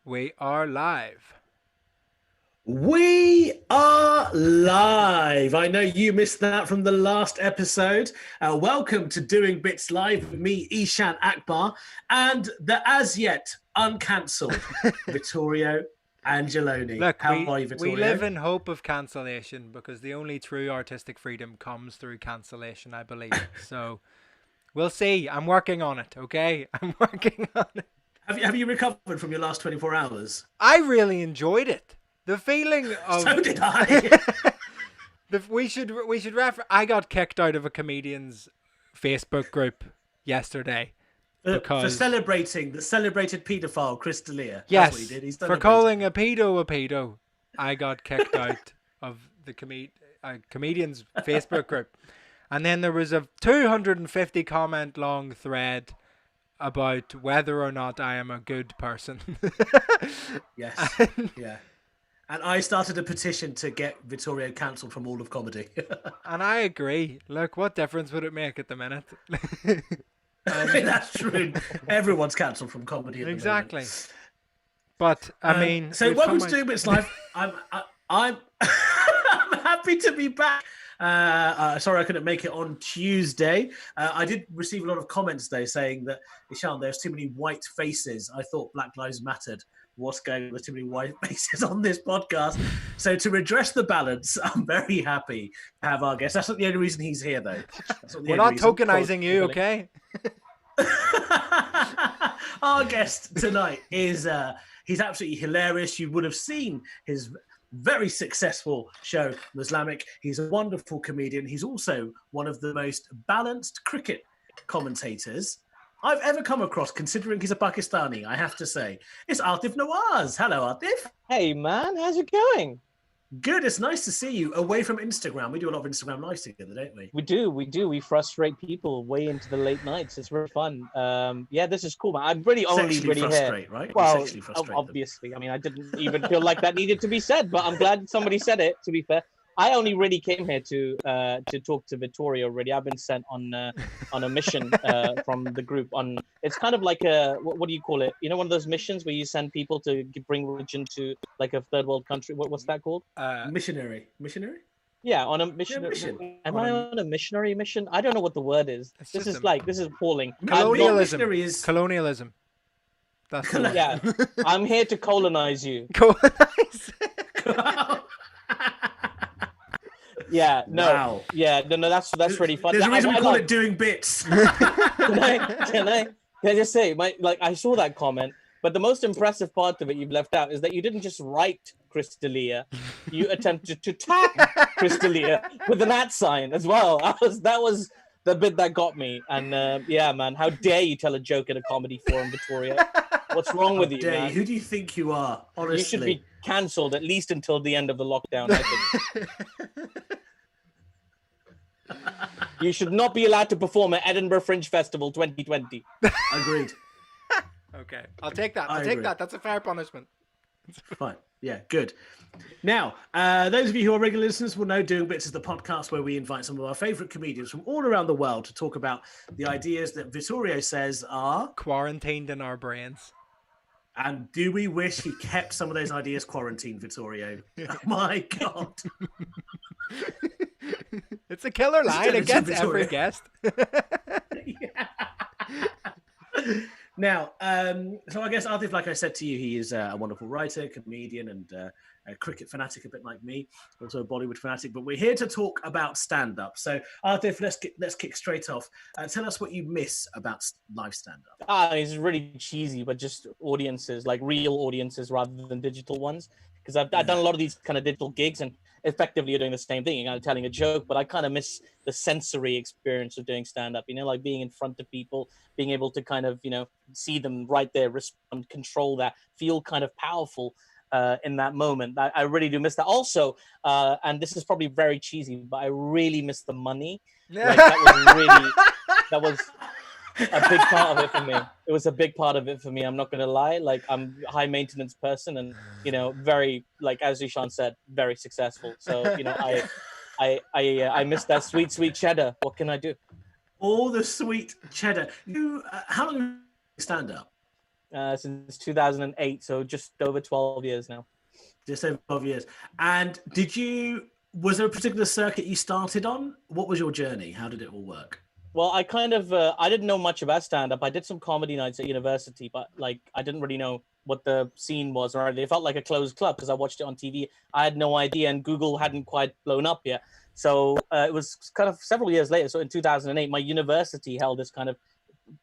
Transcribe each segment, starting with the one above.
We are live. We are live. I know you missed that from the last episode. Welcome to Doing Bits Live with me, Eshaan Akbar, and the as yet uncancelled Vittorio Angelone. Look, How we are you, we live Vittorio? in hope of cancellation because the only true artistic freedom comes through cancellation, I believe. So we'll see. I'm working on it. Okay, I'm working on it. Have you recovered from your last 24 hours? I really enjoyed it. The feeling So of did I. we should refer. I got kicked out of a comedian's Facebook group yesterday For because celebrating the celebrated paedophile Chris D'Elia. That's what he yes, did. He's for celebrating. calling a pedo, I got kicked out of the comedian's Facebook group. And then there was a 250 comment long thread about whether or not I am a good person. Yes. and, Yeah. And I started a petition to get Vittorio cancelled from all of comedy. and I agree. Look, what difference would it make at the minute? and That's true. Everyone's cancelled from comedy at the moment. exactly. But I mean, So we've welcome come to out. Doing Bits Live. I'm I'm happy to be back. Sorry I couldn't make it on Tuesday. I did receive a lot of comments though saying that Ishan, there's too many white faces. I thought Black Lives Mattered. What's going on? There's too many white faces on this podcast. So to redress the balance, I'm very happy to have our guest. That's not the only reason he's here though. That's not the We're only not reason. tokenizing you, okay? Our guest tonight is he's absolutely hilarious. You would have seen his very successful show, Muzlamic. He's a wonderful comedian. He's also one of the most balanced cricket commentators I've ever come across, considering he's a Pakistani, I have to say. It's Aatif Nawaz. Hello, Aatif. Hey man, how's it going? Good. It's nice to see you away from Instagram. We do a lot of Instagram lives together, don't we? We do. We frustrate people way into the late nights. It's very fun. Yeah, this is cool, man. I'm really only Sexually really here. frustrate, right? You Well, sexually frustrate them. obviously. I mean, I didn't even feel like that needed to be said, but I'm glad somebody said it. To be fair, I only really came here to talk to Vittorio. Really, I've been sent on a mission from the group. On it's kind of like a what do you call it? You know, one of those missions where you send people to bring religion to like a third world country. What's that called? Missionary. Yeah, on a mission. Yeah, mission. Am On I a- on a missionary mission? I don't know what the word is. It's This just is like this is appalling. colonialism. Missionary is Colonialism. That's the word. Yeah, I'm here to colonize you. Colonize. Yeah, no, Wow. yeah, no, that's really fun. There's a reason we call like- it doing bits. Can I just say, I saw that comment, but the most impressive part of it you've left out is that you didn't just write Chris D'Elia, you attempted to tag Chris D'Elia with an @ sign as well. That was the bit that got me. And yeah, man, how dare you tell a joke in a comedy forum, Victoria? What's wrong with you, Dare you. man? Who do you think you are? Honestly, You should be cancelled at least until the end of the lockdown, I think. You should not be allowed to perform at Edinburgh Fringe Festival 2020. Agreed. Okay, I'll take that. I I'll take agree. that. That's a fair punishment. Fine. Yeah, good. Now, those of you who are regular listeners will know Doing Bits is the podcast where we invite some of our favourite comedians from all around the world to talk about the ideas that Vittorio says are, Quarantined in our brains. and do we wish he kept some of those ideas quarantined, Vittorio? Oh my God. It's a killer line. It It's gets every Victoria. guest. Now, so I guess Aatif, like I said to you, he is a wonderful writer, comedian, and a cricket fanatic, a bit like me, also a Bollywood fanatic. But we're here to talk about stand-up. So, Aatif, let's kick straight off. Tell us what you miss about live stand-up. It's really cheesy, but just audiences, like real audiences rather than digital ones. Because I've done a lot of these kind of digital gigs, and effectively you're doing the same thing. You're kind of telling a joke, but I kind of miss the sensory experience of doing stand-up. You know, like being in front of people, being able to kind of, you know, see them right there, respond, control that, feel kind of powerful in that moment. I really do miss that. Also, and this is probably very cheesy, but I really miss the money. Like that was a big part of it for me. It was a big part of it for me. I'm not gonna lie. Like I'm a high maintenance person, and you know, very like as Ishan said, very successful. So you know, I miss that sweet cheddar. What can I do? All the sweet cheddar. How long have you stand-up? since 2008, so just over 12 years now. Just over 12 years. And was there a particular circuit you started on? What was your journey? How did it all work? Well, I kind of I didn't know much about stand-up. I did some comedy nights at university, but like I didn't really know what the scene was, or it felt like a closed club because I watched it on TV. I had no idea, and Google hadn't quite blown up yet. So it was kind of several years later. So in 2008, my university held this kind of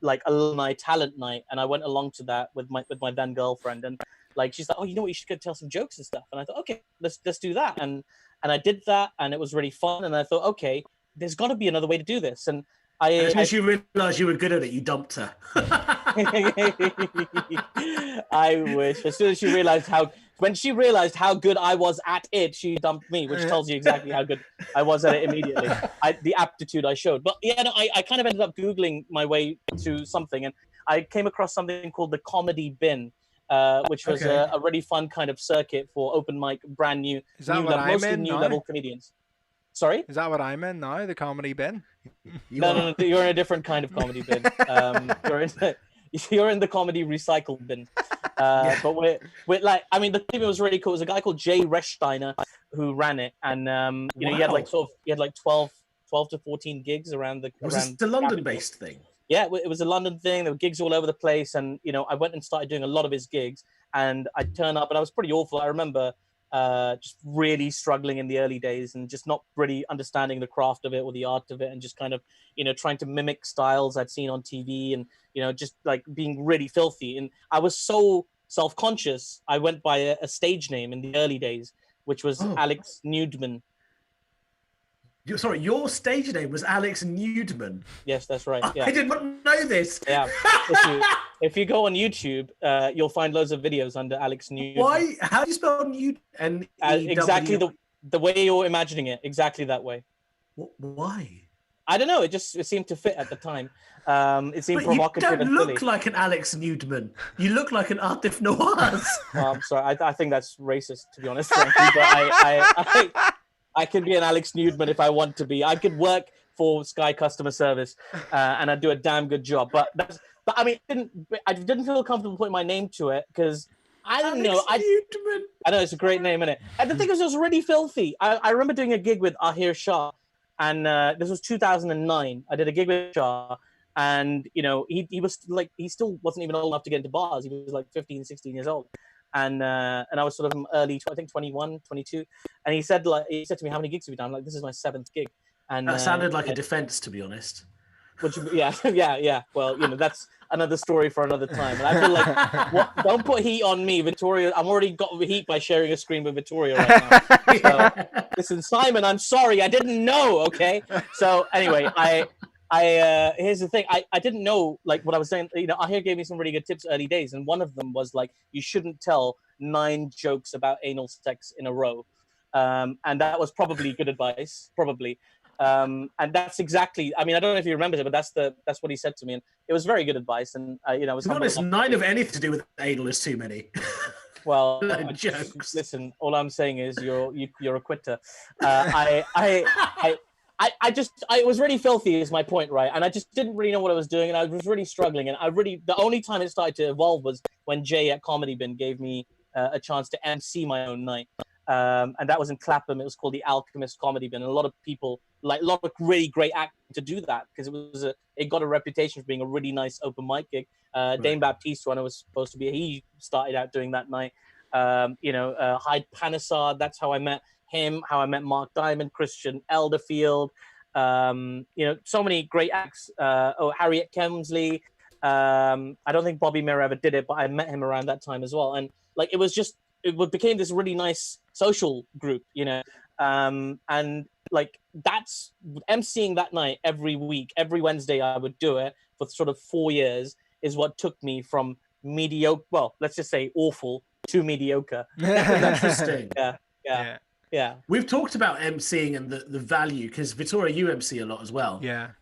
like alumni talent night, and I went along to that with my then girlfriend, and like she's like, oh, you know what, you should go tell some jokes and stuff. And I thought, okay, let's do that, and I did that, and it was really fun. And I thought, okay, there's got to be another way to do this, and as soon as you realized you were good at it, you dumped her. I wish. As soon as when she realized how good I was at it, she dumped me, which tells you exactly how good I was at it immediately. The aptitude I showed. But yeah, no, I kind of ended up Googling my way to something, and I came across something called the Comedy Bin, which was a really fun kind of circuit for open mic, brand new, mostly new level comedians. Sorry? Is that what I'm in now? The Comedy Bin? No, you're in a different kind of comedy bin. You're in the comedy recycle bin. But we're like, I mean, the thing that was really cool was a guy called Jay Rechsteiner who ran it, and he had like 12 to 14 gigs around the. Was this the London-based thing? Yeah, it was a London thing. There were gigs all over the place, and I went and started doing a lot of his gigs, and I'd turn up, and I was pretty awful. I remember just really struggling in the early days and just not really understanding the craft of it or the art of it, and just kind of trying to mimic styles I'd seen on TV, and just like being really filthy. And I was so self-conscious, I went by a stage name in the early days, which was Alex Nudeman. Sorry, your stage name was Alex Nudeman. Yes, that's right. Yeah. I did not know this. Yeah. If you go on YouTube, you'll find loads of videos under Alex Nudeman. Why? How do you spell Nude? Exactly the way you're imagining it. Exactly that way. Why? I don't know. It seemed to fit at the time. It seemed provocative. You don't look like an Alex Nudeman. You look like an Aatif Nawaz. Well, I'm sorry. I think that's racist, to be honest, frankly. But I could be an Alex Nudeman if I want to be. I could work for Sky customer service, and I'd do a damn good job. But I mean, I didn't feel comfortable putting my name to it because I don't know. I know it's a great name, isn't it? And the thing is, it was really filthy. I remember doing a gig with Ahir Shah, and this was 2009. I did a gig with Shah, and he was like, he still wasn't even old enough to get into bars. He was like 15, 16 years old. And I was sort of early, I think 21, 22. And he said to me, how many gigs have you done? I'm like, this is my 7th gig. And that sounded like a defense, to be honest. Which, yeah. Well, that's another story for another time. And I feel like, don't put heat on me, Vittorio. I'm already got heat by sharing a screen with Vittorio right now. So, listen, Simon, I'm sorry. I didn't know, okay? So anyway, here's the thing. I didn't know like what I was saying. Ahir gave me some really good tips early days, and one of them was like, you shouldn't tell 9 jokes about anal sex in a row, and that was probably good advice, probably. And that's exactly. I mean, I don't know if you remember it, but that's what he said to me, and it was very good advice. And I was. To be honest, 9 of anything to do with anal is too many. Well, jokes. Listen, all I'm saying is you're a quitter. It was really filthy is my point, right? And I just didn't really know what I was doing, and I was really struggling. And the only time it started to evolve was when Jay at Comedy Bin gave me a chance to MC my own night. And that was in Clapham. It was called the Alchemist Comedy Bin. And a lot of people, like a lot of really great actors to do that because it got a reputation for being a really nice open mic gig. Right. Dane Baptiste, when I was supposed to be, he started out doing that night. Hyde Panesar, that's how I met him, how I met Mark Diamond, Christian Elderfield, so many great acts. Harriet Kemsley. I don't think Bobby Mayer ever did it, but I met him around that time as well. And like, it became this really nice social group, and like that's emceeing that night every week, every Wednesday I would do it for sort of 4 years is what took me from mediocre, well, let's just say awful to mediocre. Interesting. Yeah. We've talked about emceeing and the value because Vittorio, you MC a lot as well. Yeah.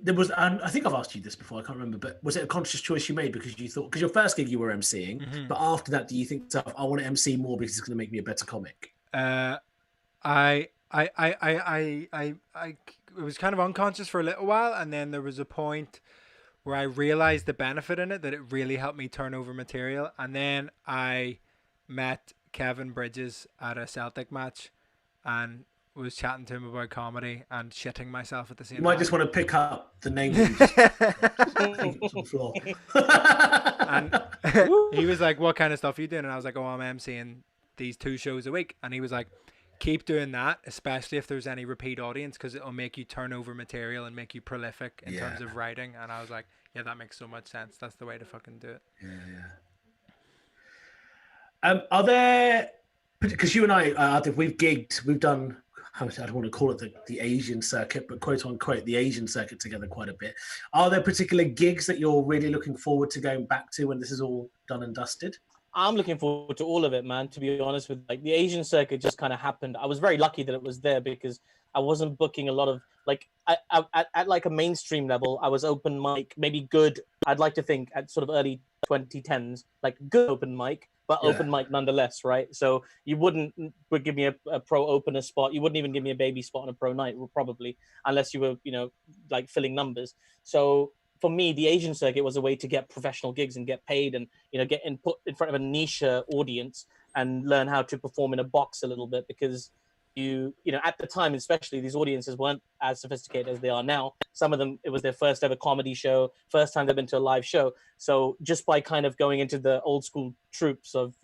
There was, I think I've asked you this before, I can't remember, but was it a conscious choice you made because you thought, because your first gig you were emceeing, but after that, do you think, I want to MC more because it's going to make me a better comic? I was kind of unconscious for a little while, and then there was a point where I realized the benefit in it, that it really helped me turn over material. And then I met Kevin Bridges at a Celtic match and was chatting to him about comedy and shitting myself at the same You time. might just want to pick up the name that you just leave it on the floor. And he was like, what kind of stuff are you doing? And I was like, oh, I'm emceeing these 2 shows a week. And he was like, keep doing that, especially if there's any repeat audience, because it'll make you turn over material and make you prolific in terms of writing. And I was like, yeah, that makes so much sense. That's the way to fucking do it. Are there, because you and I think we've gigged, we've done, I don't want to call it the Asian circuit, but quote unquote the Asian circuit together quite a bit. Are there particular gigs that you're really looking forward to going back to when this is all done and dusted? I'm looking forward to all of it, man. To be honest with you. Like the Asian circuit just kind of happened. I was very lucky that it was there because I wasn't booking a lot of like at like a mainstream level. I was open mic, maybe good. I'd like to think at sort of early 2010s, like good open mic, but open mic nonetheless, right? So you would give me a pro opener spot. You wouldn't even give me a baby spot on a pro night, probably, unless you were, like filling numbers. So for me, the Asian circuit was a way to get professional gigs and get paid and, get put in front of a niche audience and learn how to perform in a box a little bit because at the time, especially these audiences weren't as sophisticated as they are now. Some of them, it was their first ever comedy show, first time they've been to a live show. So just by kind of going into the old school troops of,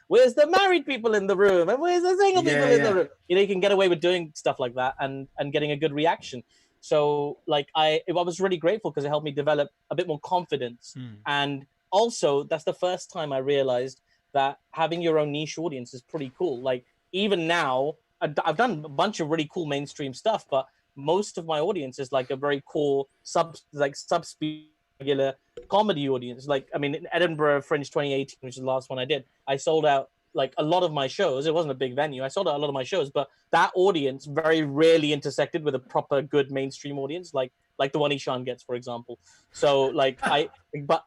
where's the married people in the room and where's the single people in the room? You can get away with doing stuff like that and getting a good reaction. So like I was really grateful because it helped me develop a bit more confidence. And also that's the first time I realized that having your own niche audience is pretty cool. Like even now, I've done a bunch of really cool mainstream stuff, but most of my audience is like a very core sub-speed regular comedy audience. Like, I mean, in Edinburgh Fringe 2018, which is the last one I did, I sold out like a lot of my shows. It wasn't a big venue. I sold out a lot of my shows, but that audience very rarely intersected with a proper good mainstream audience, like the one Eshaan gets, for example. So like but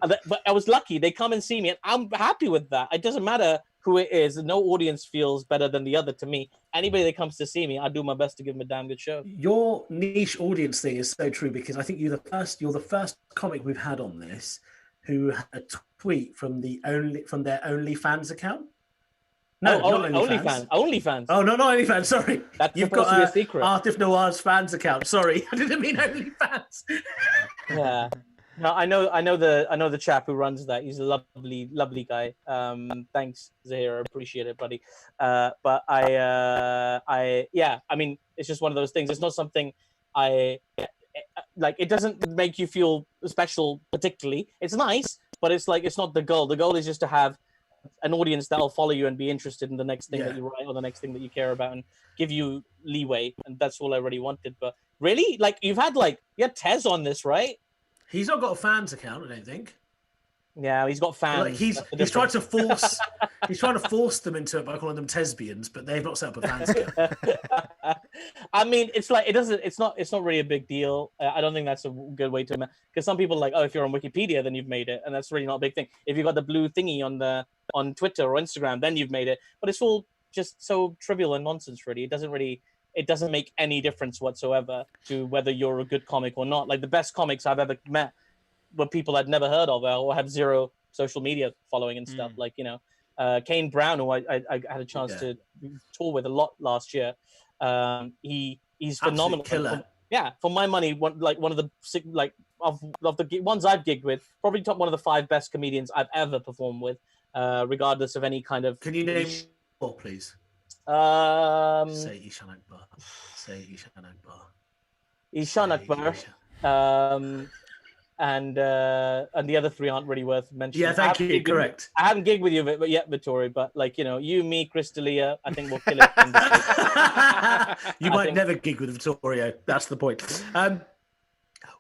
I was lucky. They come and see me and I'm happy with that. It doesn't matter who it is. No audience feels better than the other to me. Anybody that comes to see me, I do my best to give them a damn good show. Your niche audience thing is so true because I think you're the first comic we've had on this who had a tweet from their OnlyFans account. No, not OnlyFans. OnlyFans. Oh, no, not OnlyFans. Sorry, you've got a secret. Aatif Nawaz fans account. Sorry, I didn't mean OnlyFans. Yeah. No, I know the chap who runs that. He's a lovely guy. Thanks, Zahir. I appreciate it, buddy. But I mean, it's just one of those things. It's not something I like. It doesn't make you feel special particularly. It's nice, but it's not the goal. The goal is just to have an audience that'll follow you and be interested in the next thing that you write or the next thing that you care about and give you leeway. And that's all I really wanted. But really, like you had Tez on this, right? He's not got a fans account, I don't think. Yeah, he's got fans. Like he's trying to force them into it by calling them Tesbians, but they've not set up a fans account. I mean, it's not really a big deal. I don't think that's a good way to, because some people are like, oh, if you're on Wikipedia, then you've made it, and that's really not a big thing. If you've got the blue thingy on Twitter or Instagram, then you've made it. But it's all just so trivial and nonsense, really. It doesn't make any difference whatsoever to whether you're a good comic or not. Like the best comics I've ever met were people I'd never heard of or have zero social media following and stuff. Like, Kane Brown, who I had a chance to tour with a lot last year. He's phenomenal. Killer. For my money, one of the of the ones I've gigged with, probably top one of the 5 best comedians I've ever performed with, regardless of any kind of. Can you name more, please? Say Eshaan Akbar. Eshaan Akbar. And the other 3 aren't really worth mentioning. Yeah, thank you. Correct. I haven't gigged with you yet, Vittorio, but you, me, Crystalia, I think we'll kill it. You might never gig with Vittorio. That's the point.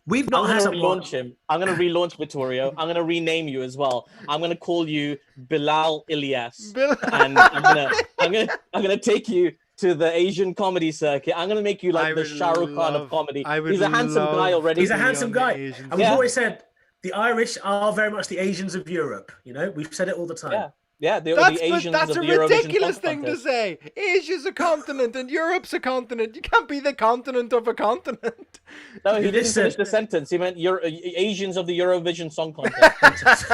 We've not I'm had going to relaunch him. I'm going to relaunch Vittorio. I'm going to rename you as well. I'm going to call you Bilal Ilyas. And I'm going to take you to the Asian comedy circuit. I'm going to make you like the Shah Rukh Khan of comedy. He's a handsome guy already. He's a handsome guy. And we've always said the Irish are very much the Asians of Europe. We've said it all the time. Yeah. Yeah, the That's Asians that's of a the Eurovision ridiculous Song thing to Contest. say. Asia's a continent and Europe's a continent. You can't be the continent of a continent. No, he didn't Listen. finish the sentence. He meant Asians of the Eurovision Song Contest.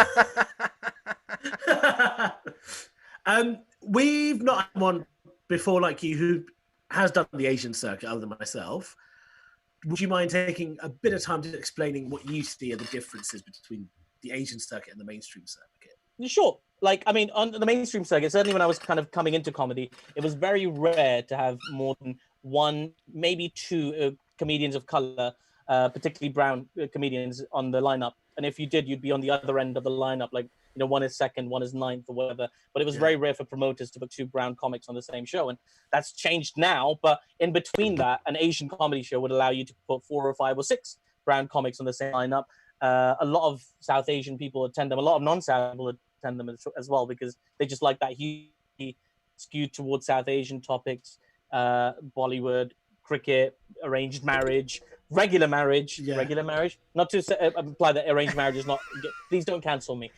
We've not had one before like you who has done the Asian circuit other than myself. Would you mind taking a bit of time to explaining what you see are the differences between the Asian circuit and the mainstream circuit? Sure. Like, I mean, on the mainstream circuit, certainly when I was kind of coming into comedy, it was very rare to have more than one, maybe two comedians of color, particularly brown comedians on the lineup. And if you did, you'd be on the other end of the lineup. Like, one is second, one is ninth or whatever. But it was very rare for promoters to put two brown comics on the same show. And that's changed now. But in between that, an Asian comedy show would allow you to put 4 or 5 or 6 brown comics on the same lineup. A lot of South Asian people attend them. A lot of non-South people attend them as well because they just like that huge skewed towards South Asian topics, Bollywood, cricket, arranged marriage, regular marriage. Not to imply that arranged marriage is not. Please don't cancel me.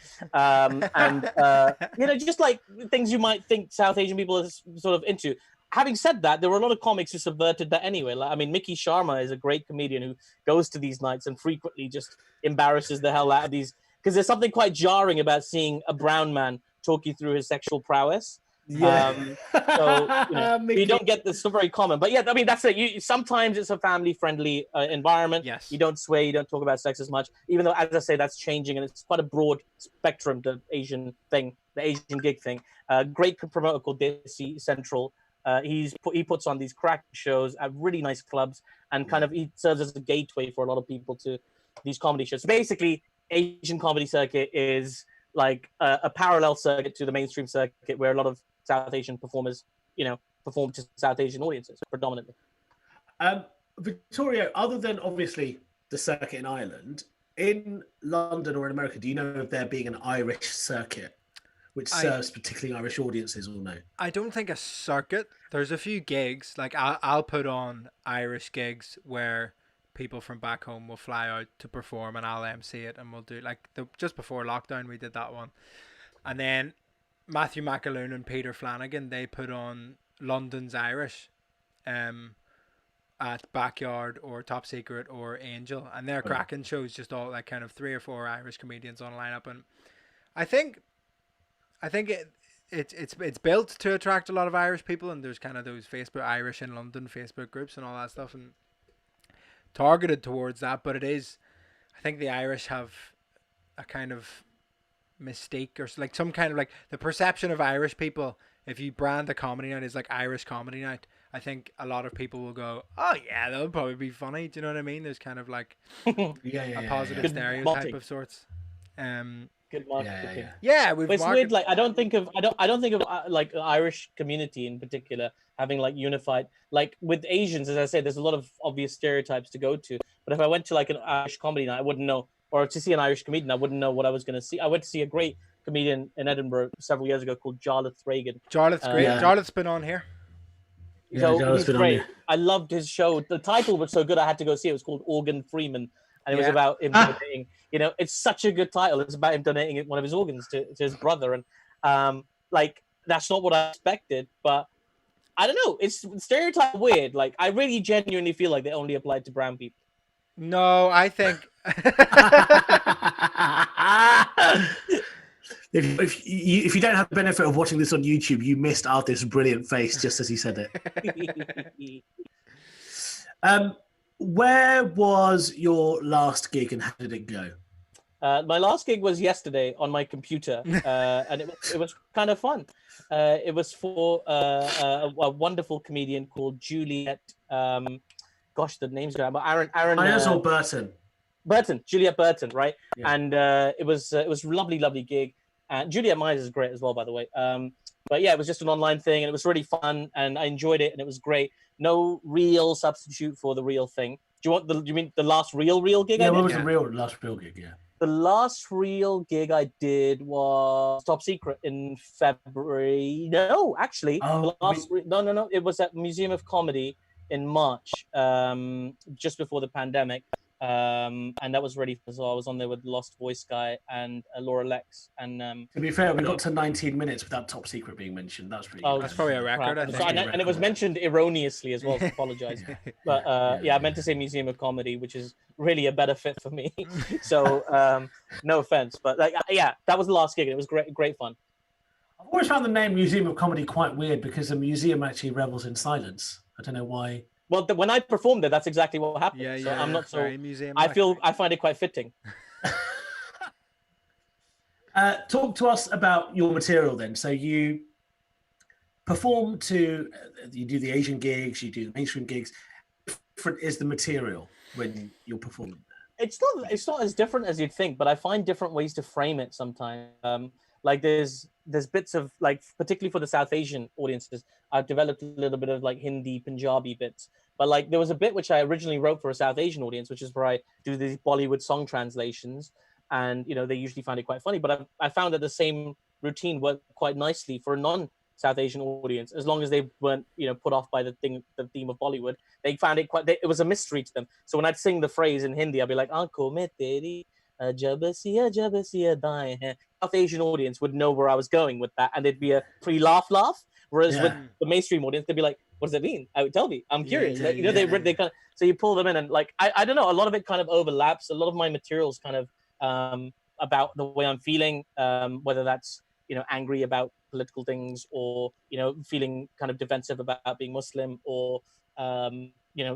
Just like things you might think South Asian people are sort of into. Having said that, there were a lot of comics who subverted that anyway. Like, I mean, Mickey Sharma is a great comedian who goes to these nights and frequently just embarrasses the hell out of these. Because there's something quite jarring about seeing a brown man talk you through his sexual prowess. So you don't get this. So very common. But yeah, I mean, that's it. Sometimes it's a family-friendly environment. Yes. You don't swear. You don't talk about sex as much. Even though, as I say, that's changing, and it's quite a broad spectrum. The Asian thing, the Asian gig thing. Great promoter called Desi Central. He puts on these crack shows at really nice clubs, and kind of he serves as a gateway for a lot of people to these comedy shows. So basically, Asian comedy circuit is like a parallel circuit to the mainstream circuit, where a lot of South Asian performers, perform to South Asian audiences predominantly. Vittorio, other than obviously the circuit in Ireland, in London or in America, do you know of there being an Irish circuit which serves particularly Irish audiences or no? I don't think a circuit. There's a few gigs. Like I'll put on Irish gigs where people from back home will fly out to perform, and I'll MC it, and we'll do just before lockdown we did that one, and then Matthew McAloon and Peter Flanagan, they put on London's Irish, at Backyard or Top Secret or Angel, and they're cracking shows. Just all like kind of 3 or 4 Irish comedians on a lineup, and I think it's built to attract a lot of Irish people, and there's kind of those Irish in London Facebook groups and all that stuff, and targeted towards that. But I think the Irish have a kind of mystique, or like some kind of like the perception of Irish people. If you brand the comedy night as like Irish comedy night, I think a lot of people will go, oh yeah, that'll probably be funny. Do you know what I mean? There's kind of like a positive stereotype of sorts. Good marketing. Yeah, it's weird. Like I don't think of like Irish community in particular having like unified. Like with Asians, as I said, there's a lot of obvious stereotypes to go to. But if I went to like an Irish comedy night, I wouldn't know, or to see an Irish comedian, I wouldn't know what I was going to see. I went to see a great comedian in Edinburgh several years ago called Jarlath Reagan. Jarlath's great. Jarlath's been on here. So he's great. I loved his show. The title was so good, I had to go see it. It was called Organ Freeman. And it was about him donating, it's such a good title. It's about him donating one of his organs to his brother. And like, that's not what I expected, but I don't know. It's stereotype weird. Like, I really genuinely feel like they only applied to brown people. No, I think... If you don't have the benefit of watching this on YouTube, you missed Aatif's brilliant face just as he said it. Where was your last gig and how did it go? My last gig was yesterday on my computer, and it was kind of fun. It was for a wonderful comedian called Juliet. Gosh, the name's going. Aaron. I saw Burton. Juliet Burton, right? Yeah. And it was a lovely gig. And Juliet Myers is great as well, by the way. But yeah, it was just an online thing, and it was really fun, and I enjoyed it, and it was great. No real substitute for the real thing. Do you mean the last real gig? Yeah, what was the last real gig? Yeah. The last real gig I did was Top Secret in February. No, actually, no. It was at Museum of Comedy in March, just before the pandemic. and that was ready. So I was on there with Lost Voice guy and Laura Lex, and To be fair, we got to 19 minutes without Top Secret being mentioned. That was pretty good. That's probably a record, I So, think. and it was mentioned erroneously as well. So apologize, but I meant to say Museum of Comedy, which is really a better fit for me. So no offense, but like that was the last gig, and it was great fun. I've always found the name Museum of Comedy quite weird because the museum actually revels in silence. I don't know why. Well, when I performed there, that's exactly what happened. Yeah, so I'm not so. Museum-like. I find it quite fitting. Talk to us about your material then. So you perform you do the Asian gigs, you do the mainstream gigs. Different is the material when you're performing. It's not as different as you'd think, but I find different ways to frame it sometimes. Like there's bits of like, particularly for the South Asian audiences, I've developed a little bit of like Hindi, Punjabi bits. But like there was a bit which I originally wrote for a South Asian audience, which is where I do these Bollywood song translations, and they usually find it quite funny. But I found that the same routine worked quite nicely for a non-South Asian audience, as long as they weren't put off by the theme of Bollywood. They found it it was a mystery to them. So when I'd sing the phrase in Hindi, I'd be like, "Aankhon mein teri jab siya daएं hain." South Asian audience would know where I was going with that, and there'd be a pre-laugh. Whereas with the mainstream audience, they'd be like, "What does it mean? Tell me. I'm curious." They kind of, so you pull them in, and like I don't know. A lot of it kind of overlaps. A lot of my materials kind of about the way I'm feeling, whether that's angry about political things, or feeling kind of defensive about being Muslim, or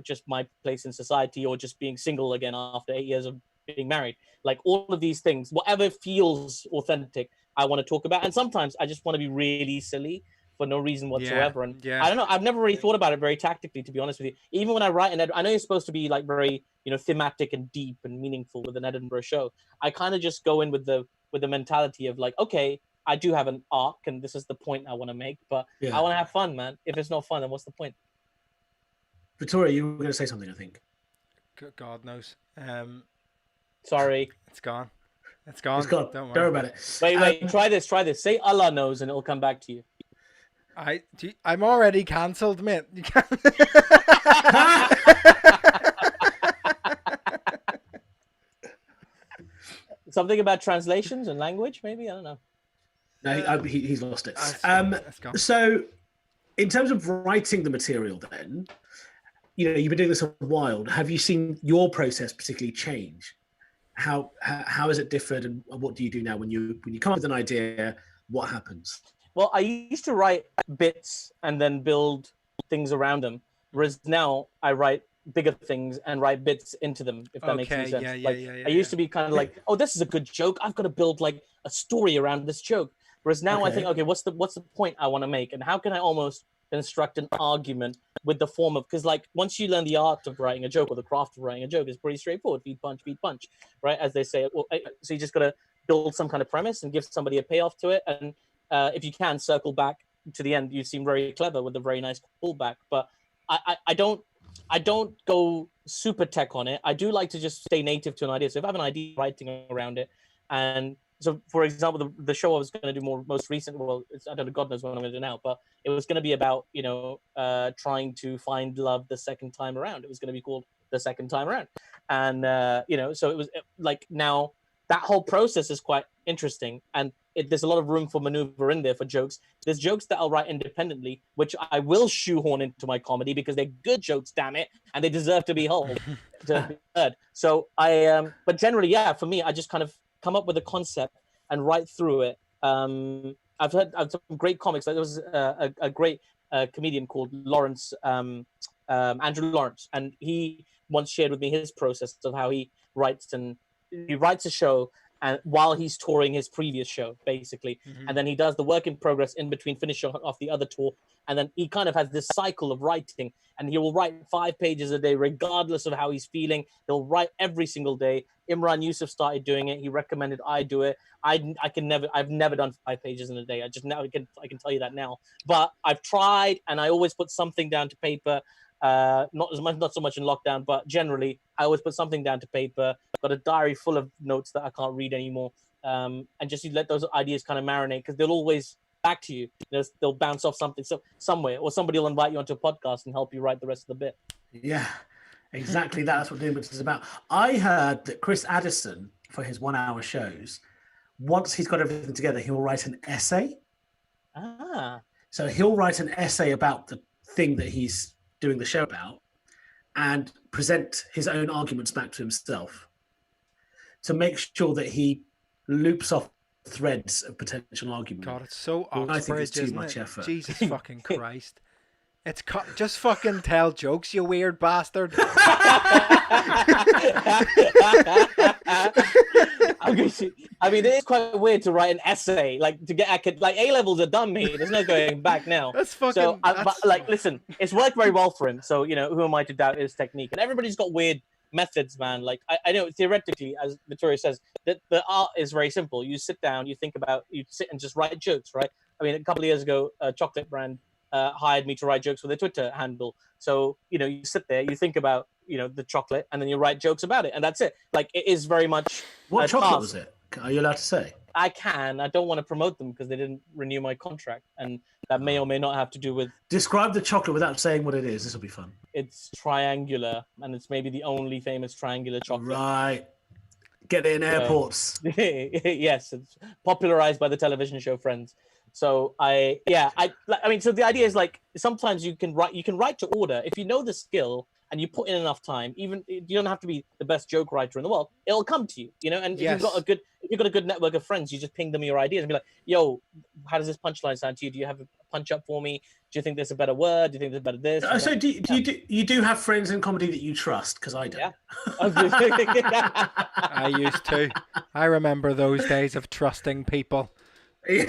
just my place in society, or just being single again after 8 years of being married. Like all of these things, whatever feels authentic, I want to talk about. And sometimes I just want to be really silly for no reason whatsoever. And I don't know, I've never really thought about it very tactically, to be honest with you. Even when I write I know you're supposed to be like very thematic and deep and meaningful with an Edinburgh show. I kind of just go in with the mentality of like, okay, I do have an arc, and this is the point I want to make, but I want to have fun, man. If it's not fun, then what's the point? Victoria, you were going to say something, I think. God knows. Sorry. It's gone. It's gone. Don't worry. Don't worry about it. Wait. Try this. Say Allah knows, and it'll come back to you. I'm already cancelled, mate. You can't. Something about translations and language, maybe? I don't know. No, he's lost it. So, in terms of writing the material, then, you've been doing this a while. Have you seen your process particularly change? How has it differed, and what do you do now when you come up with an idea? What happens? Well, I used to write bits and then build things around them, whereas now I write bigger things and write bits into them, if that makes any sense. I used to be kind of like, oh, this is a good joke, I've got to build like a story around this joke. Whereas now I think, okay, what's the point I want to make, and how can I almost construct an argument with the form of, because like once you learn the art of writing a joke, or the craft of writing a joke, is pretty straightforward. Beat punch, right? As they say. Well, so you just got to build some kind of premise and give somebody a payoff to it, and if you can circle back to the end, you seem very clever with a very nice callback. But I don't go super tech on it. I do like to just stay native to an idea. So if I have an idea, writing around it. And so, for example, the show I was going to do most recent, well, I don't know, God knows what I'm going to do now, but it was going to be about, trying to find love the second time around. It was going to be called The Second Time Around. And, so it was like, now that whole process is quite interesting. And there's a lot of room for maneuver in there for jokes. There's jokes that I'll write independently, which I will shoehorn into my comedy because they're good jokes, damn it, and they deserve to be heard. So but generally, for me, I just kind of come up with a concept and write through it. I've heard some great comics. Like there was a great comedian called Andrew Lawrence, and he once shared with me his process of how he writes, and he writes a show and while he's touring his previous show, basically. And then he does the work in progress in between finishing off the other tour. And then he kind of has this cycle of writing, and he will write 5 pages a day, regardless of how he's feeling. He'll write every single day. Imran Yusuf started doing it. He recommended I do it. I've never done 5 pages in a day. I can tell you that now, but I've tried, and I always put something down to paper. Not so much in lockdown, but generally I always put something down to paper. Got a diary full of notes that I can't read anymore, and just you let those ideas kind of marinate, because they'll always back to you. They'll bounce off somewhere, or somebody will invite you onto a podcast and help you write the rest of the bit. Yeah, Exactly, that's what the Inbox is about. I heard that Chris Addison, for his 1 hour shows, once he's got everything together, he'll write an essay. Ah. So he'll write an essay about the thing that he's doing the show about and present his own arguments back to himself to make sure that he loops off threads of potential argument. God, it's so I think it's Oxbridge, too isn't much it? effort. Jesus fucking Christ. It's just fucking tell jokes, you weird bastard. I mean, it is quite weird to write an essay, like to get like A levels are done, mate. There's no going back now. That's fucking. So, but like, listen, it's worked very well for him. So, you know, who am I to doubt his technique? And everybody's got weird methods, man. Like, I know theoretically, as Vittorio says, that the art is very simple. You sit down, you think about, you sit and just write jokes, right? I mean, a couple of years ago, a chocolate brand hired me to write jokes for their Twitter handle. So, you know, you sit there, you think about, you know, the chocolate, and then you write jokes about it, and that's it. Like, it is very much. What chocolate was it? Are you allowed to say? I don't want to promote them because they didn't renew my contract, and that may or may not have to do with. Describe the chocolate without saying what it is. This will be fun. It's triangular, and it's maybe the only famous triangular chocolate. Right. Get it in airports. Yes, it's popularized by the television show Friends. So I mean, so the idea is like sometimes you can write to order if you know the skill and you put in enough time. Even you don't have to be the best joke writer in the world; it'll come to you, you know. And yes. if you've got a good network of friends, you just ping them your ideas and be like, "Yo, how does this punchline sound to you? Do you have a punch up for me? Do you think there's a better word? Do you think there's a better this?" So you do have friends in comedy that you trust? Because I don't. Yeah. I used to. I remember those days of trusting people. Yeah.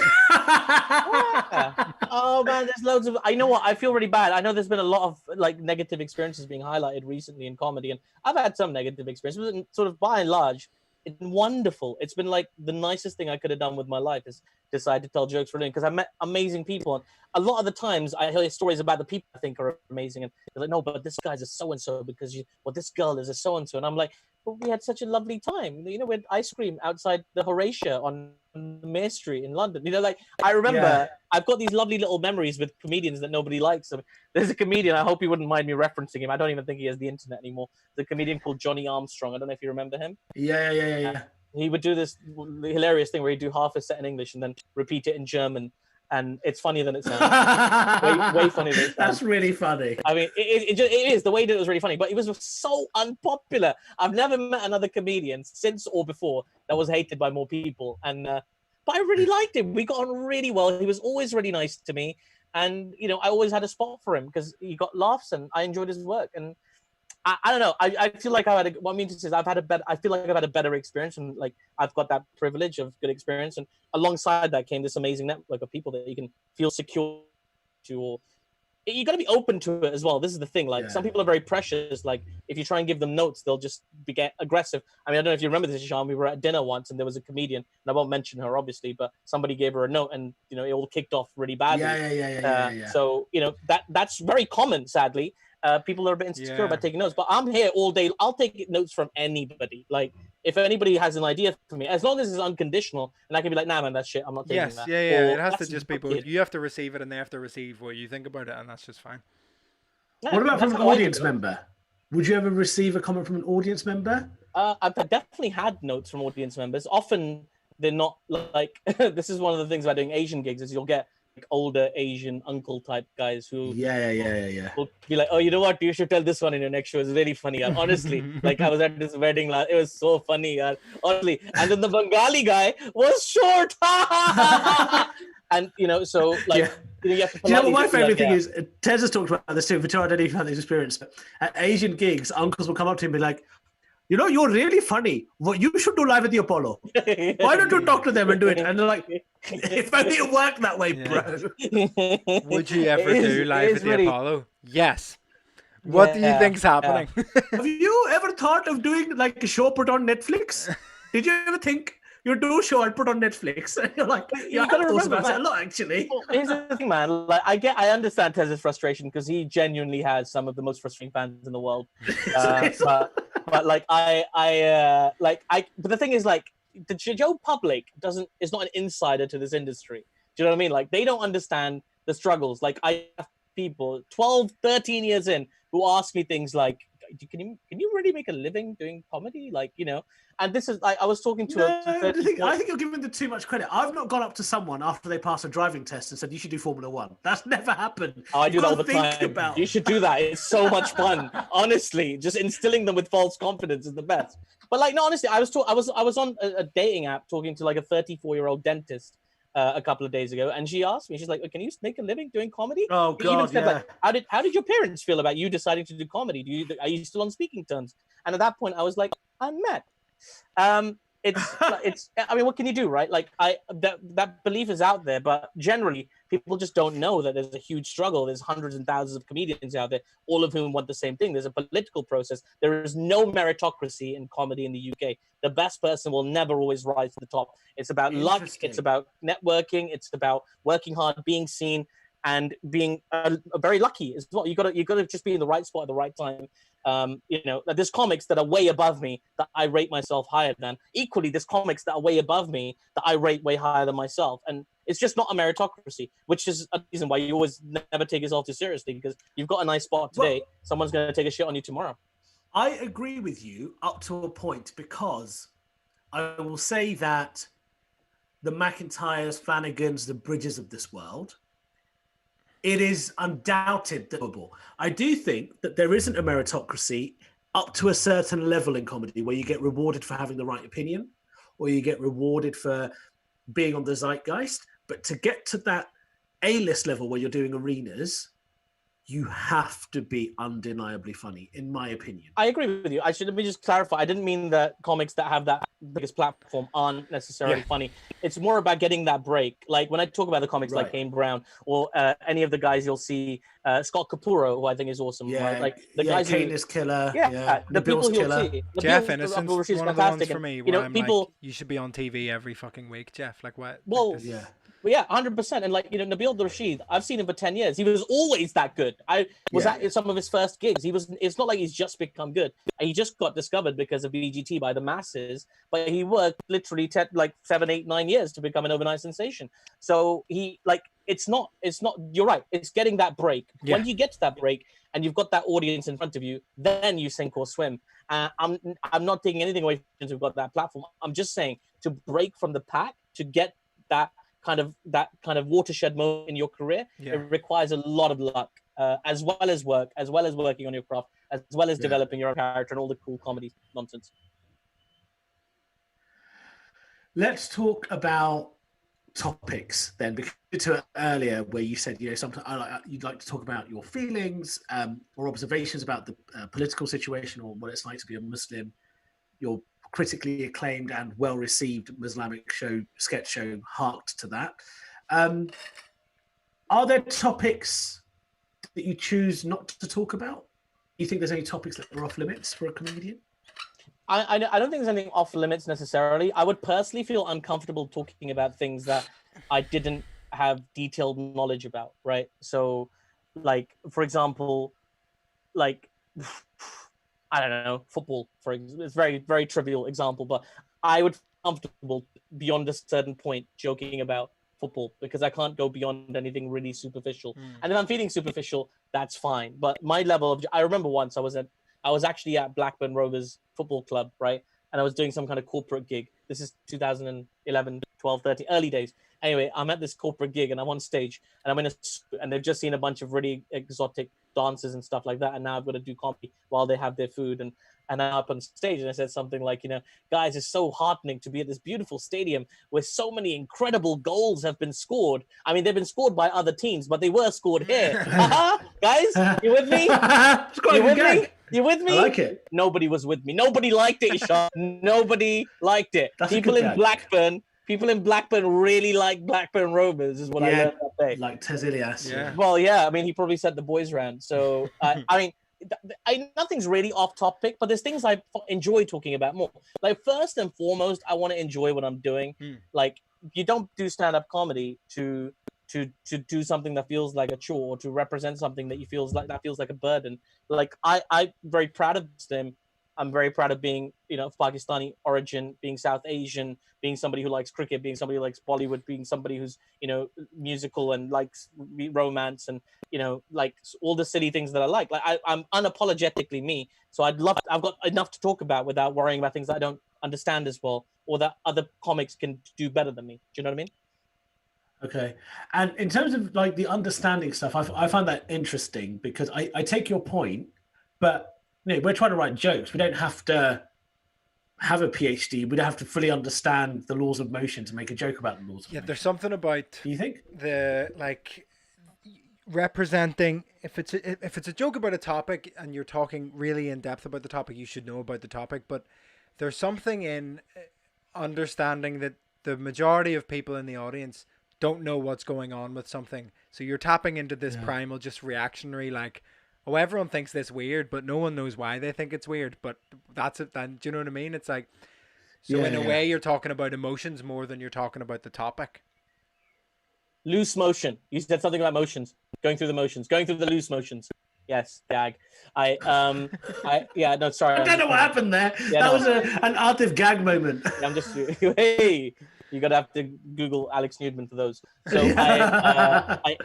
Oh man, there's loads of. I know what I feel really bad. I know there's been a lot of like negative experiences being highlighted recently in comedy, and I've had some negative experiences. But sort of by and large, it's been wonderful. It's been like the nicest thing I could have done with my life is decide to tell jokes for a living because I met amazing people. And a lot of the times I hear stories about the people I think are amazing, and they're like, "No, but this guy's a so and so because this girl is a so and so," and I'm like, "But we had such a lovely time. You know, we had ice cream outside the Horatia on Main Street in London." You know, like I remember, I've got these lovely little memories with comedians that nobody likes. I mean, there's a comedian. I hope he wouldn't mind me referencing him. I don't even think he has the internet anymore. The comedian called Johnny Armstrong. I don't know if you remember him. Yeah. He would do this hilarious thing where he'd do half a set in English and then repeat it in German. And it's funnier than it sounds. way funnier than it sounds. That's really funny. I mean, it is. The way that it was really funny, but it was so unpopular. I've never met another comedian since or before that was hated by more people. And but I really liked him. We got on really well. He was always really nice to me. And, you know, I always had a spot for him because he got laughs and I enjoyed his work. And I don't know. I feel like what I mean to say is I feel like I've had a better experience and like I've got that privilege of good experience. And alongside that came this amazing network of people that you can feel secure to, or you got to be open to it as well. This is the thing. Like some people are very precious. Like if you try and give them notes, they'll just get aggressive. I mean, I don't know if you remember this, Eshaan. We were at dinner once and there was a comedian, and I won't mention her obviously, but somebody gave her a note and, you know, it all kicked off really badly. Yeah. So, you know, that's very common, sadly. People are a bit insecure about taking notes, but I'm here all day. I'll take notes from anybody. Like if anybody has an idea for me, as long as it's unconditional, and I can be like, "Nah, man, that's shit. I'm not taking that." It has to just be both. You have to receive it, and they have to receive what you think about it, and that's just fine. Yeah, what about from an audience member? Would you ever receive a comment from an audience member? I've definitely had notes from audience members. Often they're not like. This is one of the things about doing Asian gigs is you'll get like older Asian uncle type guys who will be like, "Oh, you know what? You should tell this one in your next show. It's really funny." Honestly, like I was at this wedding last, it was so funny, honestly. And then the Bengali guy was short, and you know, so like. You have to do you know what my favourite thing is? Tez has talked about this too. Vittorio, I don't know if you had this experience. But at Asian gigs, uncles will come up to him and be like, "You know, you're really funny. Well, you should do live at the Apollo. Why don't you talk to them and do it?" And they're like, "If only it worked that way, bro." Would you ever do live at the Apollo? Yes. What do you think's happening? Have you ever thought of doing like a show put on Netflix? Did you ever think you do a show I'll put on Netflix? And you're like, you gotta remember about it a lot, actually. Well, here's the thing, man. Like, I understand Tez's frustration because he genuinely has some of the most frustrating fans in the world. But like, but the thing is, like, the Joe public is not an insider to this industry. Do you know what I mean? Like, they don't understand the struggles. Like, I have people 12, 13 years in who ask me things like, can you really make a living doing comedy? Like, you know, and this is like, I was talking to No, a I think you're giving them too much credit. I've not gone up to someone after they pass a driving test and said, you should do Formula One. That's never happened. Oh, I do You've that all got the to think time. about- You should do that. It's so much fun. Honestly, just instilling them with false confidence is the best. But like, no, honestly, I was on a dating app talking to like a 34-year-old dentist a couple of days ago, and she asked me, she's like, "Can you make a living doing comedy?" Oh She even God, said, yeah. like, how did your parents feel about you deciding to do comedy? Are you still on speaking terms? And at that point, I was like, I'm mad. It's I mean, what can you do, right? Like, that belief is out there, but generally people just don't know that there's a huge struggle. There's hundreds and thousands of comedians out there, all of whom want the same thing. There's a political process. There is no meritocracy in comedy in the UK. The best person will never always rise to the top. It's about luck. It's about networking. It's about working hard, being seen, and being very lucky as well. You got to just be in the right spot at the right time. You know, there's comics that are way above me that I rate myself higher than. Equally, there's comics that are way above me that I rate way higher than myself. And it's just not a meritocracy, which is a reason why you always never take yourself too seriously, because you've got a nice spot today. Someone's going to take a shit on you tomorrow. I agree with you up to a point, because I will say that the McIntyres, Flanagans, the Bridges of this world, it is undoubted that I do think that there isn't a meritocracy up to a certain level in comedy where you get rewarded for having the right opinion, or you get rewarded for being on the zeitgeist. But to get to that A-list level where you're doing arenas, you have to be undeniably funny, in my opinion. I agree with you. Let me just clarify. I didn't mean that comics that have that biggest platform aren't necessarily funny. It's more about getting that break. Like when I talk about the comics like Kane Brown or any of the guys you'll see, Scott Capurro, who I think is awesome. Yeah, right? Like the guys Kane is killer. The people you'll killer. see. Jeff Innocent, one of the ones for me. You know, people. Like, you should be on TV every fucking week, Jeff. Like what? Well, like yeah. Well, yeah, 100%. And like, you know, Nabil Rashid, I've seen him for 10 years. He was always that good. I was at some of his first gigs. It's not like he's just become good. He just got discovered because of BGT by the masses, but he worked literally 7, 8, 9 years to become an overnight sensation. So it's not, you're right. It's getting that break. Yeah. When you get to that break and you've got that audience in front of you, then you sink or swim. I'm not taking anything away from who've got that platform. I'm just saying, to break from the pack, to get that kind of watershed moment in your career, it requires a lot of luck, as well as work, as well as working on your craft, as well as developing your own character and all the cool comedy nonsense. Let's talk about topics then, because to it earlier where you said, you know, sometimes you'd like to talk about your feelings or observations about the political situation or what it's like to be a Muslim. Your critically acclaimed and well-received Muzlamic sketch show harked to that. Are there topics that you choose not to talk about? Do you think there's any topics that are off limits for a comedian? I don't think there's anything off limits necessarily. I would personally feel uncomfortable talking about things that I didn't have detailed knowledge about, right? So, like, for example, like, I don't know, football, for example. It's very, very trivial example, but I would feel comfortable beyond a certain point joking about football because I can't go beyond anything really superficial. And if I'm feeling superficial, that's fine. But my level of, I remember once I was actually at Blackburn Rovers Football Club, right? And I was doing some kind of corporate gig. This is 2011, 12, 13, early days. Anyway, I'm at this corporate gig and I'm on stage and I'm in a suit and they've just seen a bunch of really exotic dances and stuff like that. And now I've got to do comedy while they have their food. And I'm up on stage and I said something like, you know, guys, it's so heartening to be at this beautiful stadium where so many incredible goals have been scored. I mean, they've been scored by other teams, but they were scored here. Guys, you with me? You with me? You with me? I like it. Nobody was with me. Nobody liked it, Eshaan. Nobody liked it. People in Blackburn really like Blackburn Rovers, is what I learned that day. Like Tez Ilyas. Yeah. Well, yeah. I mean, he probably sent the boys round. So, I mean, nothing's really off topic, but there's things I enjoy talking about more. Like, first and foremost, I want to enjoy what I'm doing. Like, you don't do stand-up comedy to do something that feels like a chore or to represent something that feels like a burden. Like, I'm very proud of them I'm very proud of being, of Pakistani origin, being South Asian, being somebody who likes cricket, being somebody who likes Bollywood, being somebody who's, musical and likes romance and, like all the silly things that I like. Like I'm unapologetically me. So I've got enough to talk about without worrying about things that I don't understand as well, or that other comics can do better than me. Do you know what I mean? Okay. And in terms of like the understanding stuff, I find that interesting because I take your point, but we're trying to write jokes. We don't have to have a PhD. We don't have to fully understand the laws of motion to make a joke about the laws of motion. There's something about Do you think? the like representing if it's a joke about a topic and you're talking really in depth about the topic, you should know about the topic, but there's something in understanding that the majority of people in the audience don't know what's going on with something. So you're tapping into this primal, just reactionary, like, oh, everyone thinks this weird, but no one knows why they think it's weird. But that's it. Then do you know what I mean? It's like, so in a way, you're talking about emotions more than you're talking about the topic. Loose motion. You said something about motions. Going through the motions. Going through the loose motions. Yes, gag. Sorry. I don't know what happened there. Yeah, that was an Aatif gag moment. I'm just, hey, you gotta have to Google Alex Newman for those. So I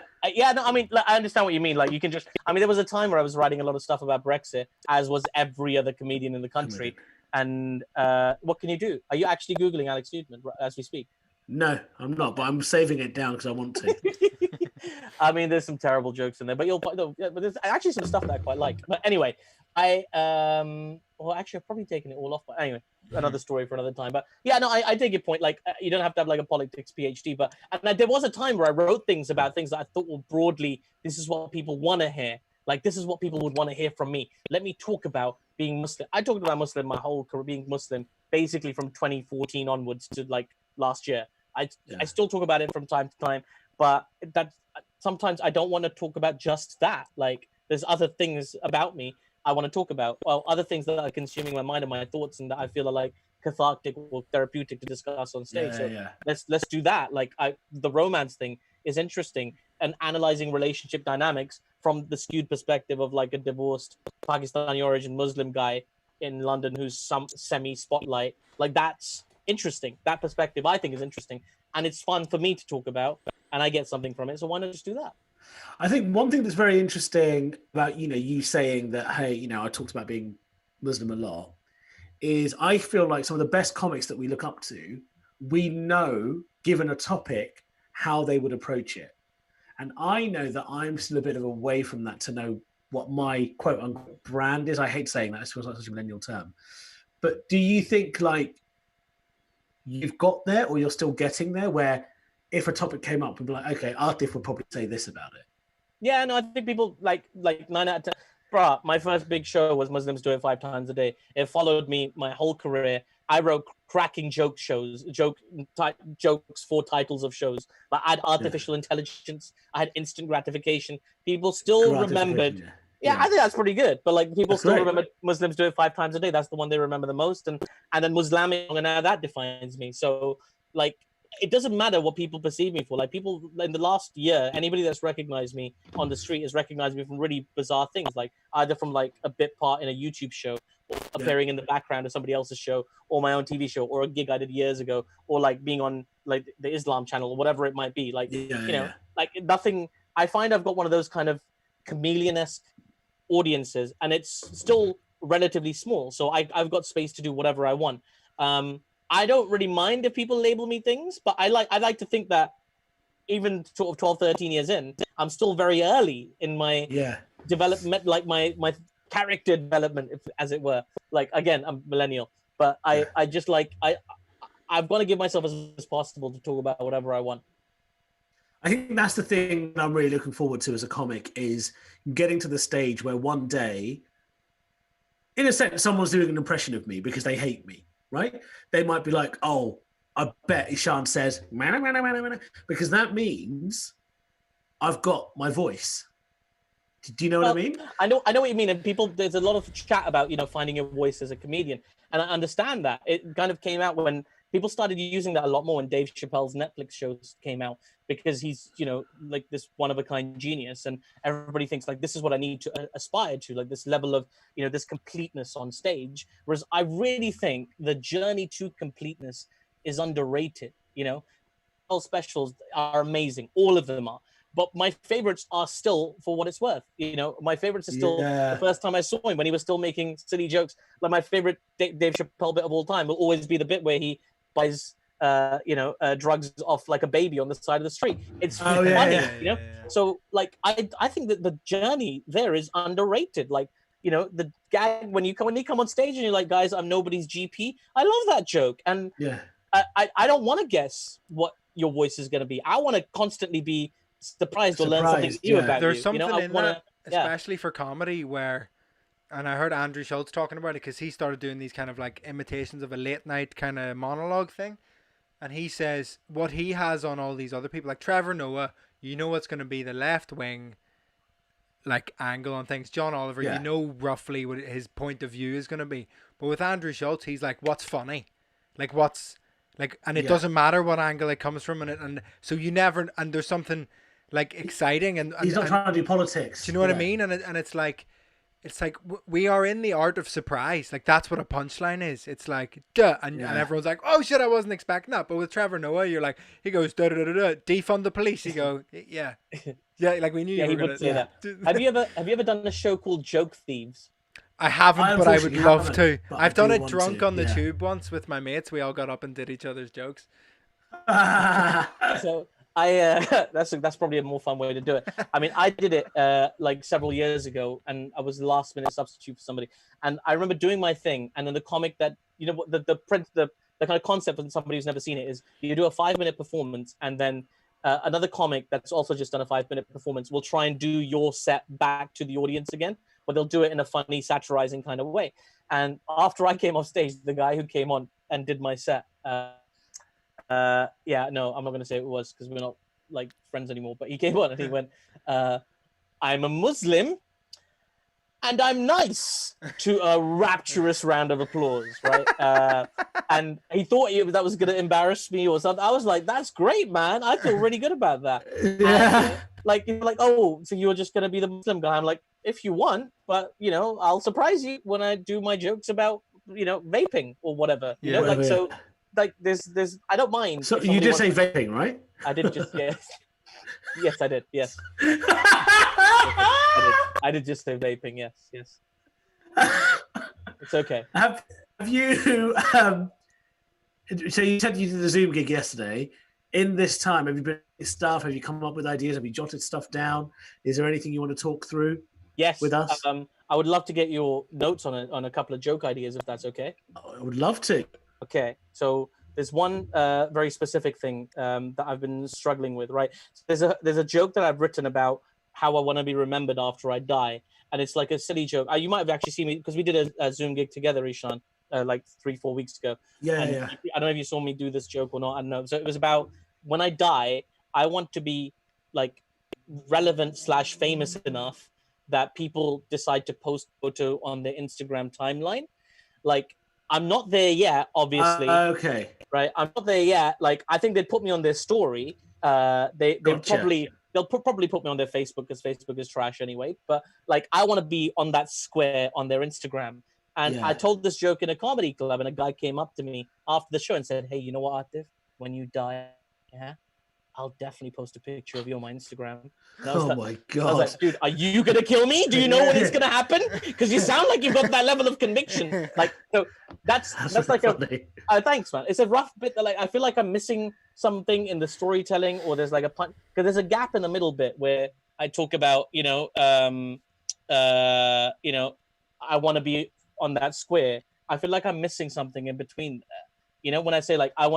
understand what you mean. Like you can just, there was a time where I was writing a lot of stuff about Brexit, as was every other comedian in the country. And what can you do? Are you actually Googling Alex Newman as we speak? No, I'm not, but I'm saving it down because I want to. There's some terrible jokes in there, but but there's actually some stuff that I quite like. But anyway, I've probably taken it all off. But anyway, another story for another time. But yeah, no, I take your point. Like, you don't have to have like a politics PhD, but there was a time where I wrote things about things that I thought were broadly, this is what people want to hear. Like, this is what people would want to hear from me. Let me talk about being Muslim. I talked about Muslim my whole career, being Muslim, basically from 2014 onwards to like last year. I still talk about it from time to time, but that sometimes I don't want to talk about just that. Like, there's other things about me I want to talk about. Well, other things that are consuming my mind and my thoughts, and that I feel are like cathartic or therapeutic to discuss on stage. Let's do that. Like, the romance thing is interesting, and analyzing relationship dynamics from the skewed perspective of like a divorced Pakistani origin Muslim guy in London who's some semi-spotlight. Like, that's interesting. That perspective I think is interesting, and it's fun for me to talk about, and I get something from it. So why not just do that? I think one thing that's very interesting about you saying that, hey, I talked about being Muslim a lot, is I feel like some of the best comics that we look up to, we know, given a topic, how they would approach it. And I know that I'm still a bit of a way from that to know what my quote unquote brand is. I hate saying that. It feels like such a millennial term. But do you think like you've got there, or you're still getting there, where if a topic came up, we'd be like, okay, Aatif would probably say this about it? Yeah, no, I think people like 9 out of 10. Bruh, my first big show was Muslims Do It 5 Times a Day. It followed me my whole career. I wrote cracking jokes for titles of shows. Like, I had artificial intelligence. I had instant gratification. People still remembered. Yeah, I think that's pretty good. But like, people still remember Muslims Do It 5 Times a Day. That's the one they remember the most. And then Muzlamic, and now that defines me. So like, it doesn't matter what people perceive me for. Like, people in the last year, anybody that's recognized me on the street has recognized me from really bizarre things, like either from like a bit part in a YouTube show, or appearing in the background of somebody else's show, or my own TV show, or a gig I did years ago, or like being on like the Islam channel or whatever it might be. Like, like nothing. I find I've got one of those kind of chameleon-esque audiences, and it's still relatively small. So I've got space to do whatever I want. I don't really mind if people label me things, but I like to think that even sort of 12, 13 years in, I'm still very early in my development, like my character development, as it were. Like, again, I'm millennial, but I just like, I've got to give myself as possible to talk about whatever I want. I think that's the thing I'm really looking forward to as a comic, is getting to the stage where one day, in a sense, someone's doing an impression of me because they hate me. Right? They might be like, oh, I bet Eshaan says, mana, mana, mana, mana, because that means I've got my voice. Do you know what I mean? I know what you mean. And there's a lot of chat about, finding your voice as a comedian. And I understand that. It kind of came out when people started using that a lot more when Dave Chappelle's Netflix shows came out, because he's, you know, like this one of a kind genius, and everybody thinks like, this is what I need to aspire to, like this level of, you know, this completeness on stage. Whereas I really think the journey to completeness is underrated. You know, all specials are amazing, all of them are, but my favorites are still, for what it's worth, you know, my favorites are still the first time I saw him when he was still making silly jokes. Like my favorite Dave Chappelle bit of all time will always be the bit where he buys drugs off like a baby on the side of the street. It's funny, you know. So like I think that the journey there is underrated. Like, you know, the gag when you come on stage and you're like, guys, I'm nobody's GP. I love that joke, and I don't want to guess what your voice is going to be. I want to constantly be surprised or learn something new about There's you. something you know, in that, especially for comedy, where, and I heard Andrew Schultz talking about it, because he started doing these kind of like imitations of a late night kind of monologue thing, and he says what he has on all these other people, like Trevor Noah, you know what's going to be the left wing like angle on things. John Oliver, you know roughly what his point of view is going to be, but with Andrew Schultz, he's like, what's funny, like what's like, and it doesn't matter what angle it comes from, and so you never, and there's something like exciting, and he's not trying to do politics. Do you know what I mean? And it's like we are in the art of surprise. Like that's what a punchline is. It's like duh, and everyone's like, oh shit, I wasn't expecting that. But with Trevor Noah, you're like, he goes da da da da, defund the police. You go, yeah, like we knew you were he gonna would say that. Have you ever done a show called Joke Thieves? I haven't, but I would love to. I've done it drunk on the tube once with my mates. We all got up and did each other's jokes. So that's probably a more fun way to do it. I mean, I did it like several years ago, and I was the last minute substitute for somebody. And I remember doing my thing, and then the comic that, you know, the kind of concept for somebody who's never seen it is you do a 5-minute performance, and then another comic that's also just done a 5-minute performance will try and do your set back to the audience again, but they'll do it in a funny, satirizing kind of way. And after I came off stage, the guy who came on and did my set, no, I'm not going to say who it was because we're not like friends anymore, but he came on and he went, I'm a Muslim and I'm nice, to a rapturous round of applause, right? And he thought that was going to embarrass me or something. I was like, that's great, man. I feel really good about that. And, like, oh, so you're just going to be the Muslim guy? I'm like, if you want, but, you know, I'll surprise you when I do my jokes about, you know, vaping or whatever. You know, like, so, like, there's, I don't mind. So you did say vaping, right? I did just, yes. Yes, I did, yes. I did just say vaping, yes. It's okay. Have you, so you said you did the Zoom gig yesterday. In this time, have you been stuff? Have you come up with ideas? Have you jotted stuff down? Is there anything you want to talk through? Yes, with us. I would love to get your notes on a couple of joke ideas, if that's okay. I would love to. Okay, so there's one very specific thing that I've been struggling with. Right, so there's a joke that I've written about how I want to be remembered after I die, and it's like a silly joke. You might have actually seen me because we did a Zoom gig together, Eshaan, like 3-4 weeks ago. Yeah. I don't know if you saw me do this joke or not. I don't know. So it was about when I die, I want to be like relevant / famous enough that people decide to post photo on their Instagram timeline. Like, I'm not there yet, obviously. Okay. Right, I'm not there yet. Like, I think they'd put me on their story. They'll probably put me on their Facebook because Facebook is trash anyway. But like, I want to be on that square on their Instagram. And I told this joke in a comedy club, and a guy came up to me after the show and said, "Hey, you know what, Aatif? When you die, I'll definitely post a picture of you on my Instagram." My God. I was like, dude, are you going to kill me? Do you know when it's going to happen? Because you sound like you've got that level of conviction. Like, so that's like funny. Thanks, man. It's a rough bit that, like, I feel like I'm missing something in the storytelling, or there's like a punch, because there's a gap in the middle bit where I talk about, I want to be on that square. I feel like I'm missing something in between there. You know, when I say like I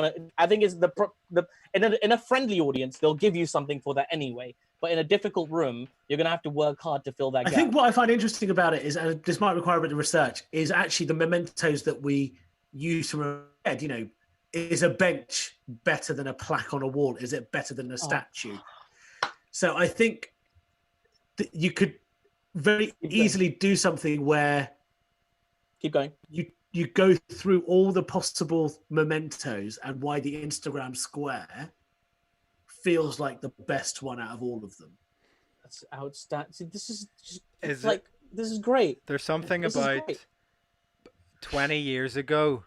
think it's in a friendly audience, they'll give you something for that anyway. But in a difficult room, you're going to have to work hard to fill that gap. I think what I find interesting about it is, and this might require a bit of research, is actually the mementos that we use from a head. You know, is a bench better than a plaque on a wall? Is it better than a statue? So I think that you could very easily do something where keep going. you go through all the possible mementos and why the Instagram square feels like the best one out of all of them. That's outstanding. See, this is just, Is like, this is great. There's something This is about great. 20 years ago,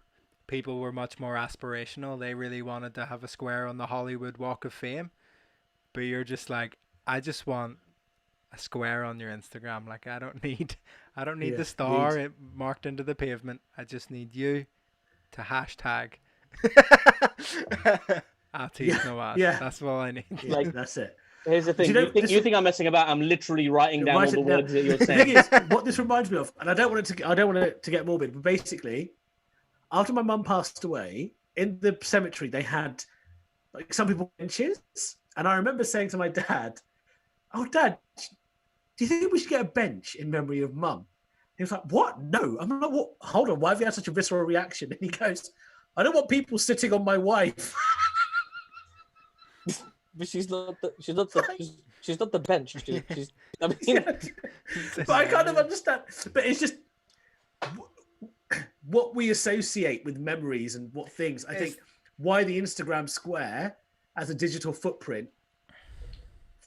people were much more aspirational. They really wanted to have a square on the Hollywood Walk of Fame. But you're just like, I just want a square on your Instagram. Like, I don't need the star marked into the pavement. I just need you to hashtag Aatif Nawaz. yeah. That's all I need. Yeah, like, that's it. Here's the thing. You think I'm messing about? I'm literally writing down all the words that you're saying. The thing is, what this reminds me of, and I don't want it to get morbid, but basically, after my mum passed away, in the cemetery they had like some people benches, and I remember saying to my dad, "Oh, Dad, do you think we should get a bench in memory of Mum?" He was like, "What? No." I'm like, "What? Hold on. Why have you had such a visceral reaction?" And he goes, "I don't want people sitting on my wife." But she's not the bench. She's I mean, Yeah. But I kind of understand. But it's just what we associate with memories and what things. I think why the Instagram square as a digital footprint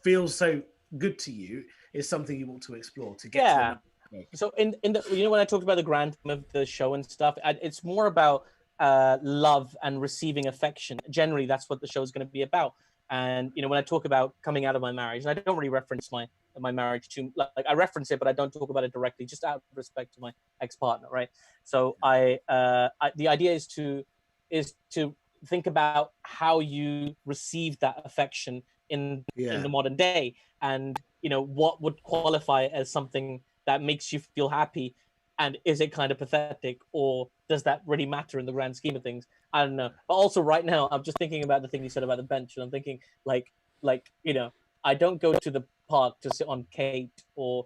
feels so good to you is something you want to explore to get. Yeah. To so in the when I talked about the grand theme of the show and stuff, it's more about love and receiving affection. Generally, that's what the show is going to be about. And when I talk about coming out of my marriage, and I don't really reference my marriage too, like I reference it, but I don't talk about it directly, just out of respect to my ex-partner, right? So the idea is to think about how you receive that affection in the modern day, and what would qualify as something that makes you feel happy, and is it kind of pathetic, or does that really matter in the grand scheme of things? I don't know. But also right now, I'm just thinking about the thing you said about the bench, and I'm thinking like I don't go to the park to sit on Kate or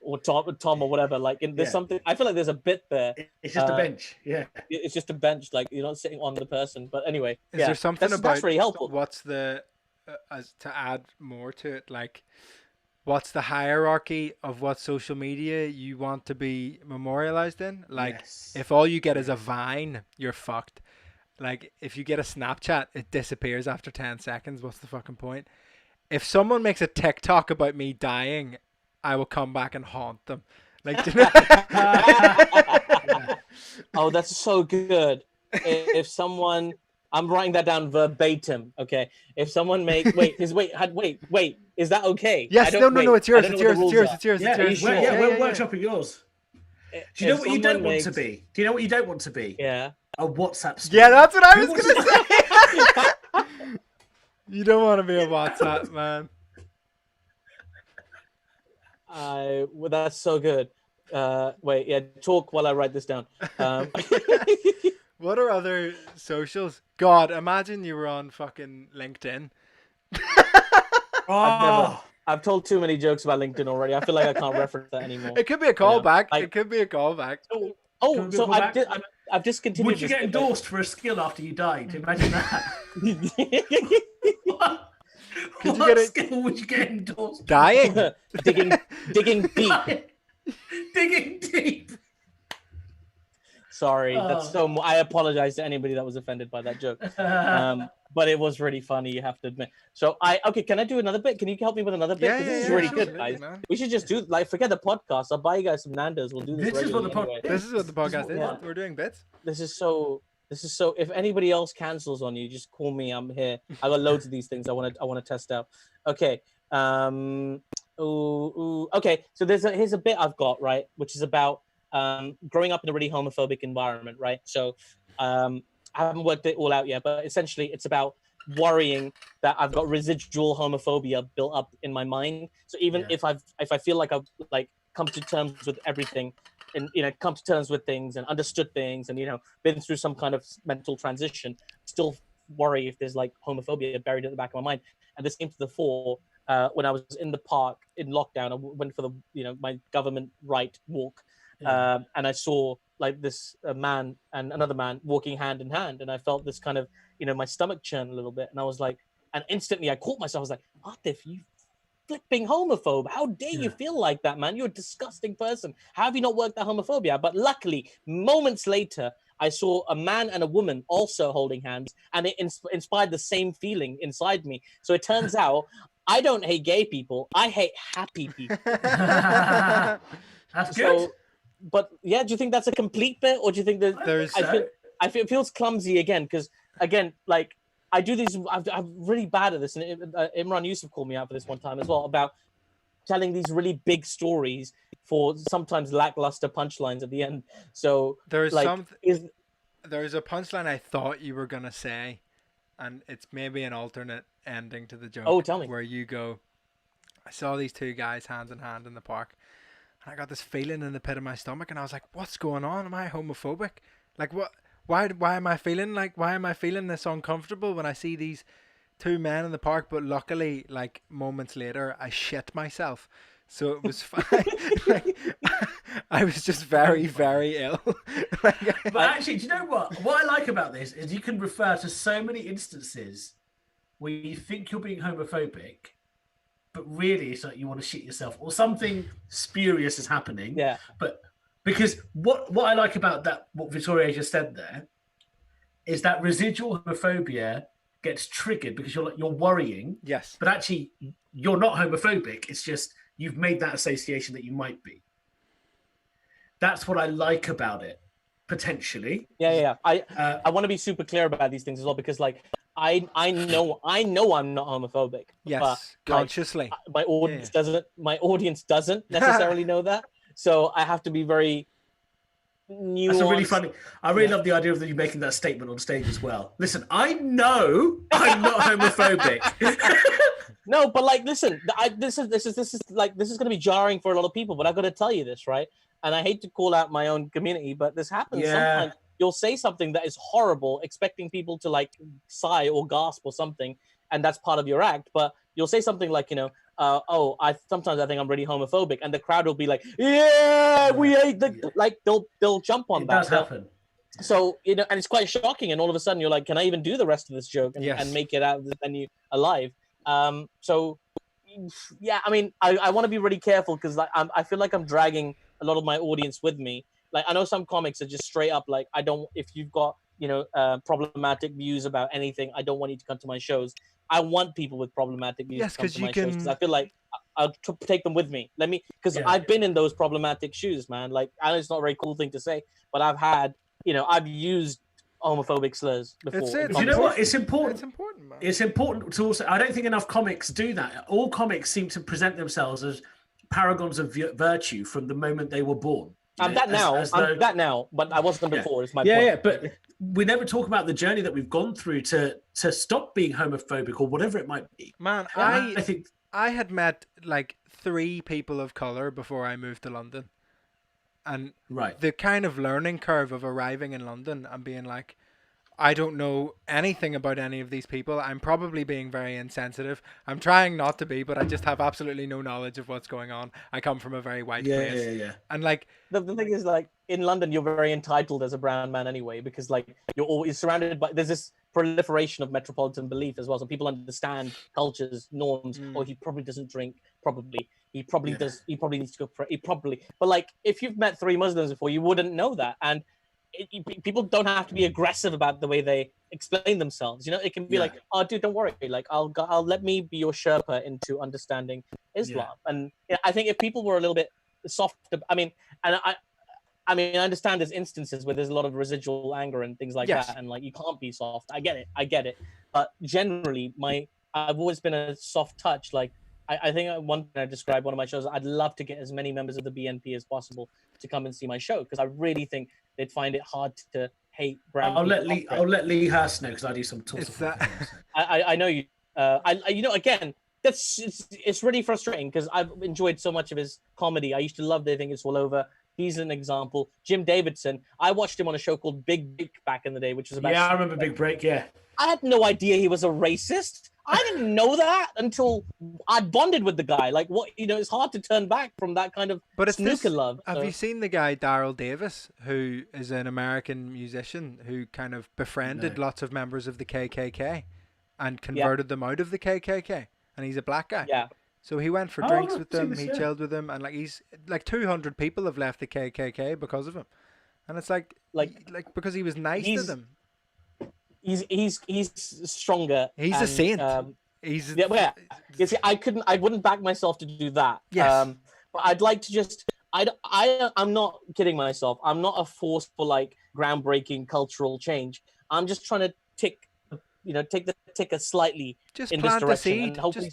or Tom or whatever. Like there's something. I feel like there's a bit there. It's just a bench. Yeah, it's just a bench. Like you're not sitting on the person. But anyway, is there something that's really helpful. What's the as to add more to it, like? What's the hierarchy of what social media you want to be memorialized in? Like, if all you get is a Vine, you're fucked. Like, if you get a Snapchat, it disappears after 10 seconds. What's the fucking point? If someone makes a TikTok about me dying, I will come back and haunt them. Like, oh, that's so good. If someone... I'm writing that down verbatim. Okay. If someone makes wait, is that okay? Yes, no, it's yours. It's yours. Yeah, we're workshopping yours. Do you know what you don't want to be? Do you know what you don't want to be? Yeah. A WhatsApp story. Yeah, that's what I was gonna say. You don't want to be a WhatsApp man. Well, that's so good. Talk while I write this down. What are other socials? God, imagine you were on fucking LinkedIn. I've told too many jokes about LinkedIn already. I feel like I can't reference that anymore. It could be a callback. It could be a callback. I've discontinued. Would you get endorsed for a skill after you died? Imagine that. What skill would you get endorsed? Dying. digging deep. Digging deep. Sorry, that's so. I apologize to anybody that was offended by that joke. But it was really funny, you have to admit. So can I do another bit? Can you help me with another bit? This is really good, guys. Man. We should just do forget the podcast. I'll buy you guys some Nando's. We'll do this. This is what the podcast is. Yeah. We're doing bits. This is so. If anybody else cancels on you, just call me. I'm here. I got loads of these things I want to test out. Okay. Okay. So here's a bit I've got, right, which is about growing up in a really homophobic environment, right? So I haven't worked it all out yet, but essentially it's about worrying that I've got residual homophobia built up in my mind. So even if I feel like I've come to terms with everything, and come to terms with things and understood things, and been through some kind of mental transition, still worry if there's homophobia buried at the back of my mind. And this came to the fore when I was in the park in lockdown. I went for the my government right walk. And I saw this man and another man walking hand in hand, and I felt this kind of my stomach churn a little bit, and I was like, and instantly I caught myself. I was like, Aatif, you flipping homophobe. How dare you feel like that, man? You're a disgusting person. How have you not worked that homophobia? But luckily, moments later, I saw a man and a woman also holding hands, and it inspired the same feeling inside me. So it turns out I don't hate gay people. I hate happy people. That's good. So, but yeah, do you think that's a complete bit, or do you think that I feel it feels clumsy again? Because again, like I do these, I'm really bad at this, and Imran Yusuf called me out for this one time as well about telling these really big stories for sometimes lackluster punchlines at the end. So There's like, there's a punchline I thought you were gonna say, and it's maybe an alternate ending to the joke. Oh, tell me. Where you go, I saw these two guys hands in hand in the park, and I got this feeling in the pit of my stomach, and I was like, what's going on? Am I homophobic? Like, what? Why am I feeling this uncomfortable when I see these two men in the park? But luckily, like moments later, I shit myself, so it was fine. Like, I was just very, very ill. But actually, do you know what? What I like about this is you can refer to so many instances where you think you're being homophobic, but really it's like you want to shit yourself or something spurious is happening. Yeah. But because what I like about that, what Vittorio just said there, is that residual homophobia gets triggered because you're worrying. Yes. But actually, you're not homophobic. It's just you've made that association that you might be. That's what I like about it, potentially. Yeah. I want to be super clear about these things as well, because like I know I'm not homophobic. Yes, but, consciously. Like, my audience doesn't necessarily know that. So I have to be very nuanced. That's a really funny. I really love the idea of you making that statement on stage as well. Listen, I know I'm not homophobic. No, but like, listen, this is going to be jarring for a lot of people, but I've got to tell you this, right? And I hate to call out my own community, but this happens sometimes. You'll say something that is horrible, expecting people to like sigh or gasp or something, and that's part of your act. But you'll say something like, sometimes I think I'm really homophobic, and the crowd will be like, yeah, we hate like they'll jump on that. It does happen. So and it's quite shocking, and all of a sudden you're like, can I even do the rest of this joke and make it out of the venue alive? So yeah, I mean, I want to be really careful because like I feel like I'm dragging a lot of my audience with me. Like I know some comics are just straight up like, if you've got problematic views about anything, I don't want you to come to my shows. I want people with problematic views to come to my shows because I feel like I'll take them with me. I've been in those problematic shoes, man. Like I know it's not a very cool thing to say, but I've used homophobic slurs before. You know what? It's important. It's important, man. It's important to also. I don't think enough comics do that. All comics seem to present themselves as paragons of virtue from the moment they were born. I'm that now, but I wasn't before. Is my point. Yeah, but we never talk about the journey that we've gone through to stop being homophobic or whatever it might be. Man, I think I had met like 3 people of color before I moved to London, and the kind of learning curve of arriving in London and being like, I don't know anything about any of these people. I'm probably being very insensitive. I'm trying not to be, but I just have absolutely no knowledge of what's going on. I come from a very white place. Yeah. And like the thing is, like in London, you're very entitled as a brown man anyway, because like you're always surrounded by there's this proliferation of metropolitan belief as well. So people understand cultures, norms. Or he probably doesn't drink. Probably he probably does. He probably needs to go. But like if you've met 3 Muslims before, you wouldn't know that. And people don't have to be aggressive about the way they explain themselves. It can be like, oh, dude, don't worry. Like, I'll let me be your Sherpa into understanding Islam. And I think if people were a little bit soft, I understand there's instances where there's a lot of residual anger and things like that, and like you can't be soft. I get it. But generally, I've always been a soft touch. Like, I think one thing I described one of my shows, I'd love to get as many members of the BNP as possible to come and see my show because I really think they'd find it hard to hate brown people. I'll let Lee Hurst know because I do some talks. I know you. Again, it's really frustrating because I've enjoyed so much of his comedy. I used to love They Think It's All Over. He's an example. Jim Davidson. I watched him on a show called Big Break back in the day, which was about. Yeah, I remember Big Break. Yeah. I had no idea he was a racist. I didn't know that until I bonded with the guy. Like, what, it's hard to turn back from that kind of snooker love. Have you seen the guy Daryl Davis, who is an American musician who kind of befriended lots of members of the KKK and converted them out of the KKK? And he's a black guy. Yeah. So he went for Oh, drinks I've with seen them. this, He yeah. chilled with them, and like he's like 200 people have left the KKK because of him, and it's like Like because he was nice to he's them. he's stronger. He's a And saint. He's yeah, well, yeah. You see, I wouldn't back myself to do that. Yes. But I'd like to just. I'm not kidding myself. I'm not a force for like groundbreaking cultural change. I'm just trying to take the ticker slightly just in this plant a direction, seed, and hopefully,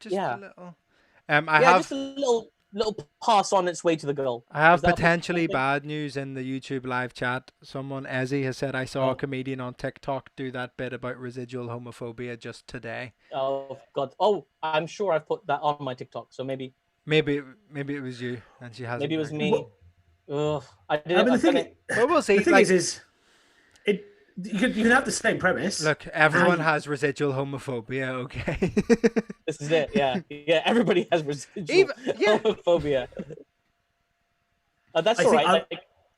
just a yeah, little. just a little pass on its way to the goal. I have Is that a potentially possible thing? bad news in the YouTube live chat. Someone, Ezzy, has said I saw a Oh, comedian on TikTok do that bit about residual homophobia just today. oh God! Oh, I'm sure I've put that on my TikTok. So maybe Maybe it was you, and she hasn't. maybe it was Actually. me. Ugh, I I didn't. mean, I've done it. Well, we'll the see. thing Like, is it you can have the same premise. look, everyone And- has residual homophobia. Okay. This is it. Yeah, yeah. Everybody has residual yeah. homophobia. That's I all think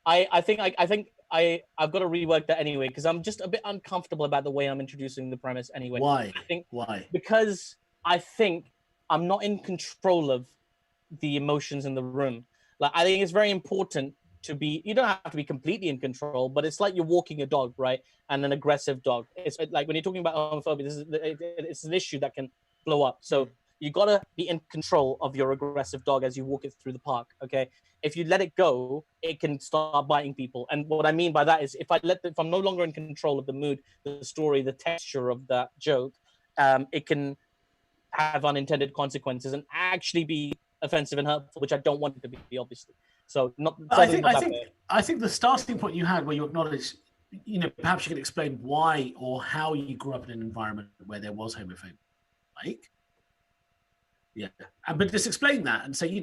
right. I think I've got to rework that anyway because I'm just a bit uncomfortable about the way I'm introducing the premise anyway. Why? I think Why? because I think I'm not in control of the emotions in the room. Like I think it's very important to be. You don't have to be completely in control, but it's like you're walking a dog, right? And an aggressive dog. It's like when you're talking about homophobia, it's an issue that can blow up. So you gotta be in control of your aggressive dog as you walk it through the park. Okay, if you let it go, it can start biting people. And what I mean by that is, if I'm no longer in control of the mood, the story, the texture of that joke, it can have unintended consequences and actually be offensive and hurtful, which I don't want it to be, obviously. So I think the starting point you had where you acknowledge, perhaps you can explain why or how you grew up in an environment where there was homophobia. Like, yeah, but just explain that and say,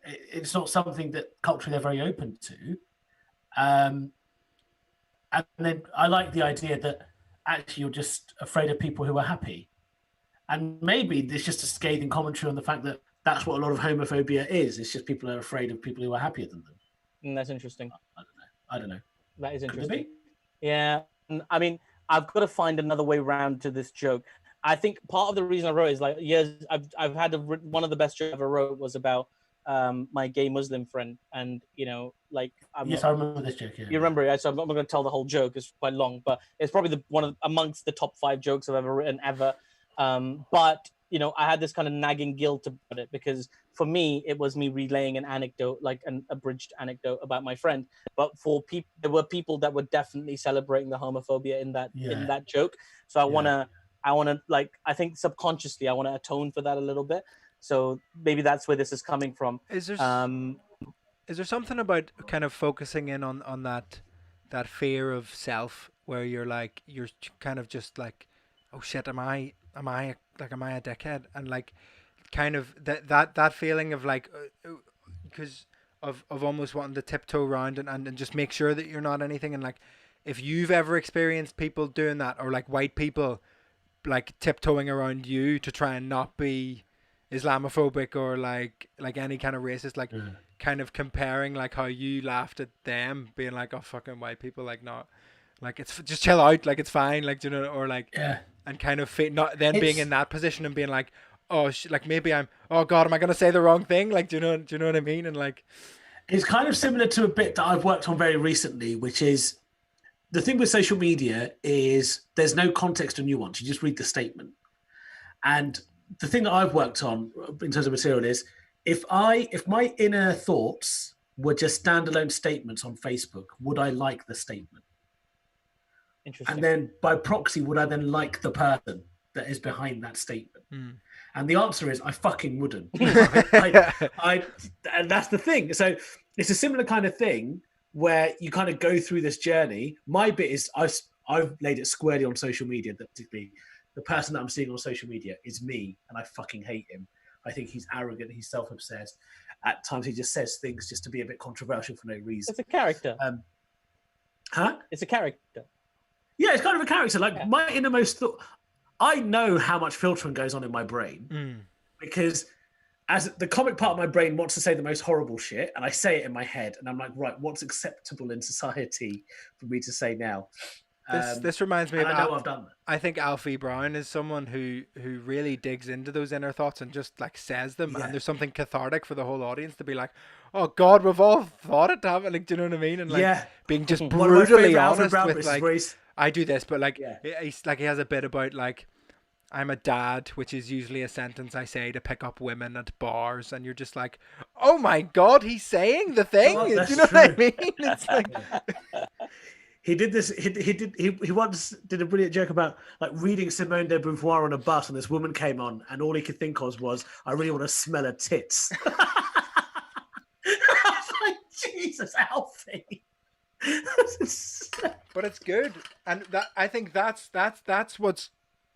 it's not something that culturally they're very open to. And then I like the idea that actually you're just afraid of people who are happy. And maybe there's just a scathing commentary on the fact that that's what a lot of homophobia is. It's just people are afraid of people who are happier than them. That's interesting. I don't know. That is Could it interesting. be? Yeah. I mean, I've got to find another way round to this joke. I think part of the reason I wrote is like, years I've had one of the best jokes I ever wrote was about my gay Muslim friend. And, Yes, I remember this joke. Yeah. You remember it, so I'm not going to tell the whole joke. It's quite long, but it's probably amongst the top 5 jokes I've ever written ever. But I had this kind of nagging guilt about it because for me, it was me relaying an anecdote, like an abridged anecdote about my friend. But for people, there were people that were definitely celebrating the homophobia in that joke. So I want to I think subconsciously I want to atone for that a little bit. So maybe that's where this is coming from. Is there something about kind of focusing in on that fear of self where you're kind of just like, oh shit, am I a dickhead? And like kind of that feeling of like because of almost wanting to tiptoe around and just make sure that you're not anything. And like if you've ever experienced people doing that, or like white people like tiptoeing around you to try and not be Islamophobic or like any kind of racist, like kind of comparing like how you laughed at them being like, oh, fucking white people, like not like it's just chill out, like it's fine, like, you know, or like and kind of not then being in that position and being like, oh like maybe I'm, oh god, am I gonna say the wrong thing, like, do you know what I mean? And like it's kind of similar to a bit that I've worked on very recently, which is the thing with social media is there's no context or nuance. You just read the statement. And the thing that I've worked on in terms of material is if my inner thoughts were just standalone statements on Facebook, would I like the statement? Interesting. And then by proxy, would I then like the person that is behind that statement? And the answer is I fucking wouldn't. And that's the thing. So it's a similar kind of thing where you kind of go through this journey. My bit is I've laid it squarely on social media that particularly the person that I'm seeing on social media is me, and I fucking hate him. I think he's arrogant, he's self-obsessed. At times he just says things just to be a bit controversial for no reason. It's a character. It's a character. Yeah, it's kind of a character. Like my innermost thought, I know how much filtering goes on in my brain because as the comic part of my brain wants to say the most horrible shit, and I say it in my head, and I'm like, right, what's acceptable in society for me to say now? This reminds me of. And I know I've done that. I think Alfie Brown is someone who really digs into those inner thoughts and just like says them, Yeah. and there's something cathartic for the whole audience to be like, "Oh God, we've all thought it, haven't?" Like, do you know what I mean? And like being just One of my brutally favourite Alfred honest Brown with bits is like, where he's- I do this, but like Yeah. he's like he has a bit about like, I'm a dad, which is usually a sentence I say to pick up women at bars, and you're just like, oh my God, he's saying the thing. Oh, Do that's you know what I true. mean? It's like, He did this. He once did a brilliant joke about like reading Simone de Beauvoir on a bus, and this woman came on, and all he could think of was, "I really want to smell her tits." I was like, Jesus, Alfie. but it's good, and that I think that's what's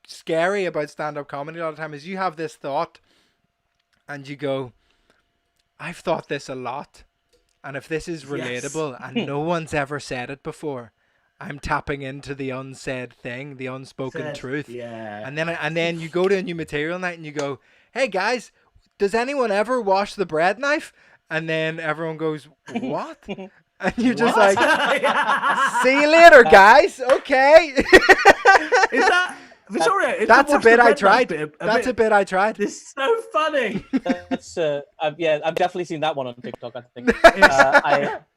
scary about stand-up comedy a lot of the time is you have this thought, and you go, I've thought this a lot. And if this is relatable and no one's ever said it before, I'm tapping into the unsaid thing, the unspoken truth. Yeah. And then you go to a new material night and you go, hey guys, does anyone ever wash the bread knife? And then everyone goes, what? And you're just like, see you later, guys. Okay. Is that Vittorio? That's a bit I tried. That's a bit I tried. This is so funny. That's I've definitely seen that one on TikTok. I think.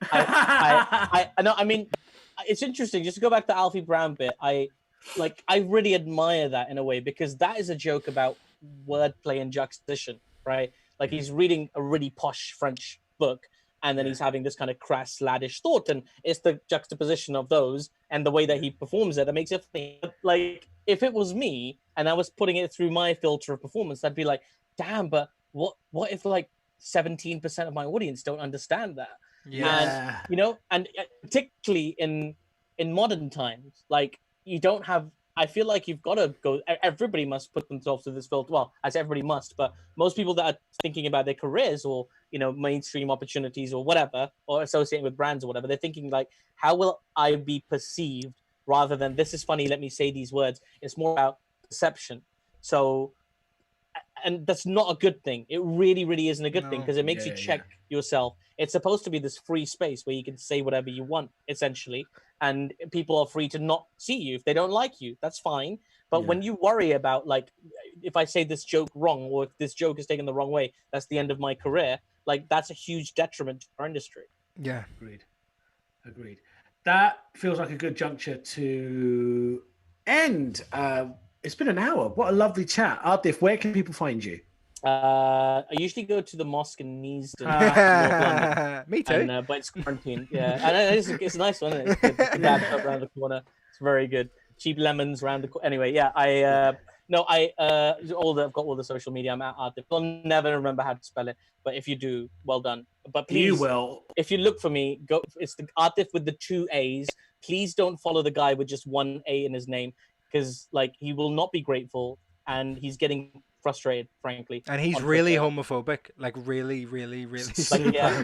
I mean, it's interesting. Just to go back to Alfie Brown bit, I really admire that in a way because that is a joke about wordplay and juxtaposition, right? Like he's reading a really posh French book, and then he's having this kind of crass, laddish thought, and it's the juxtaposition of those and the way that he performs it that makes it funny. Like if it was me and I was putting it through my filter of performance, I'd be like, damn, but what if like 17% of my audience don't understand that? Yeah. And and particularly in modern times, like you don't have. I feel like you've got to go. Everybody must put themselves through this filter. Well, as everybody must, but most people that are thinking about their careers or mainstream opportunities or whatever, or associating with brands or whatever, they're thinking like, how will I be perceived? Rather than this is funny. Let me say these words. It's more about perception. So, and that's not a good thing. It really, really isn't a good thing because it makes you check yourself. It's supposed to be this free space where you can say whatever you want, essentially. And people are free to not see you if they don't like you. That's fine. But when you worry about, like, if I say this joke wrong or if this joke is taken the wrong way, that's the end of my career. Like, that's a huge detriment to our industry. Yeah. Agreed. That feels like a good juncture to end. It's been an hour. What a lovely chat. Aatif, where can people find you? I usually go to the mosque in Neasden, North London. Me too. And, but it's quarantine. Yeah, and it's a nice one. Isn't it? It's the kebab shop around the corner. It's very good. Cheap lemons around the corner. Anyway, yeah. I've got all the social media. I'm at Aatif. I'll never remember how to spell it, but if you do, well done. But please, You will. if you look for me, go. It's the Aatif with the 2 A's. Please don't follow the guy with just 1 A in his name because, like, he will not be grateful, and he's getting frustrated, frankly. And he's really homophobic, like really, really, really. Like, yeah,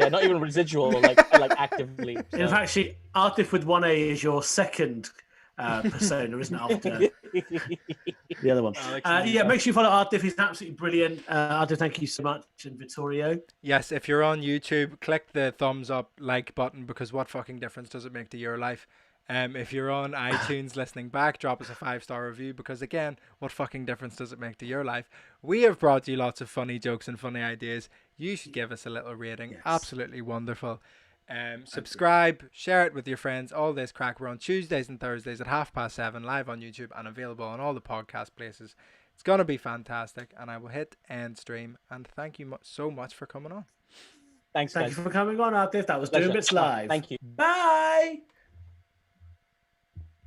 not even residual, like actively. So. In fact, Aatif with 1 A is your second persona, isn't it? After the other one. Make sure you follow Aatif. He's absolutely brilliant. Aatif, thank you so much. And Vittorio. Yes, if you're on YouTube, click the thumbs up, like button because what fucking difference does it make to your life? If you're on iTunes listening back, drop us a 5-star review because again, what fucking difference does it make to your life? We have brought you lots of funny jokes and funny ideas. You should give us a little rating. Yes. Absolutely wonderful. Subscribe, share it with your friends. All this crack. We're on Tuesdays and Thursdays at 7:30 live on YouTube and available on all the podcast places. It's gonna be fantastic, and I will hit end stream. And thank you so much for coming on. Thanks, Thank you for coming on, Aatif. That was Pleasure. Doing Bits Live. Thank you. Bye.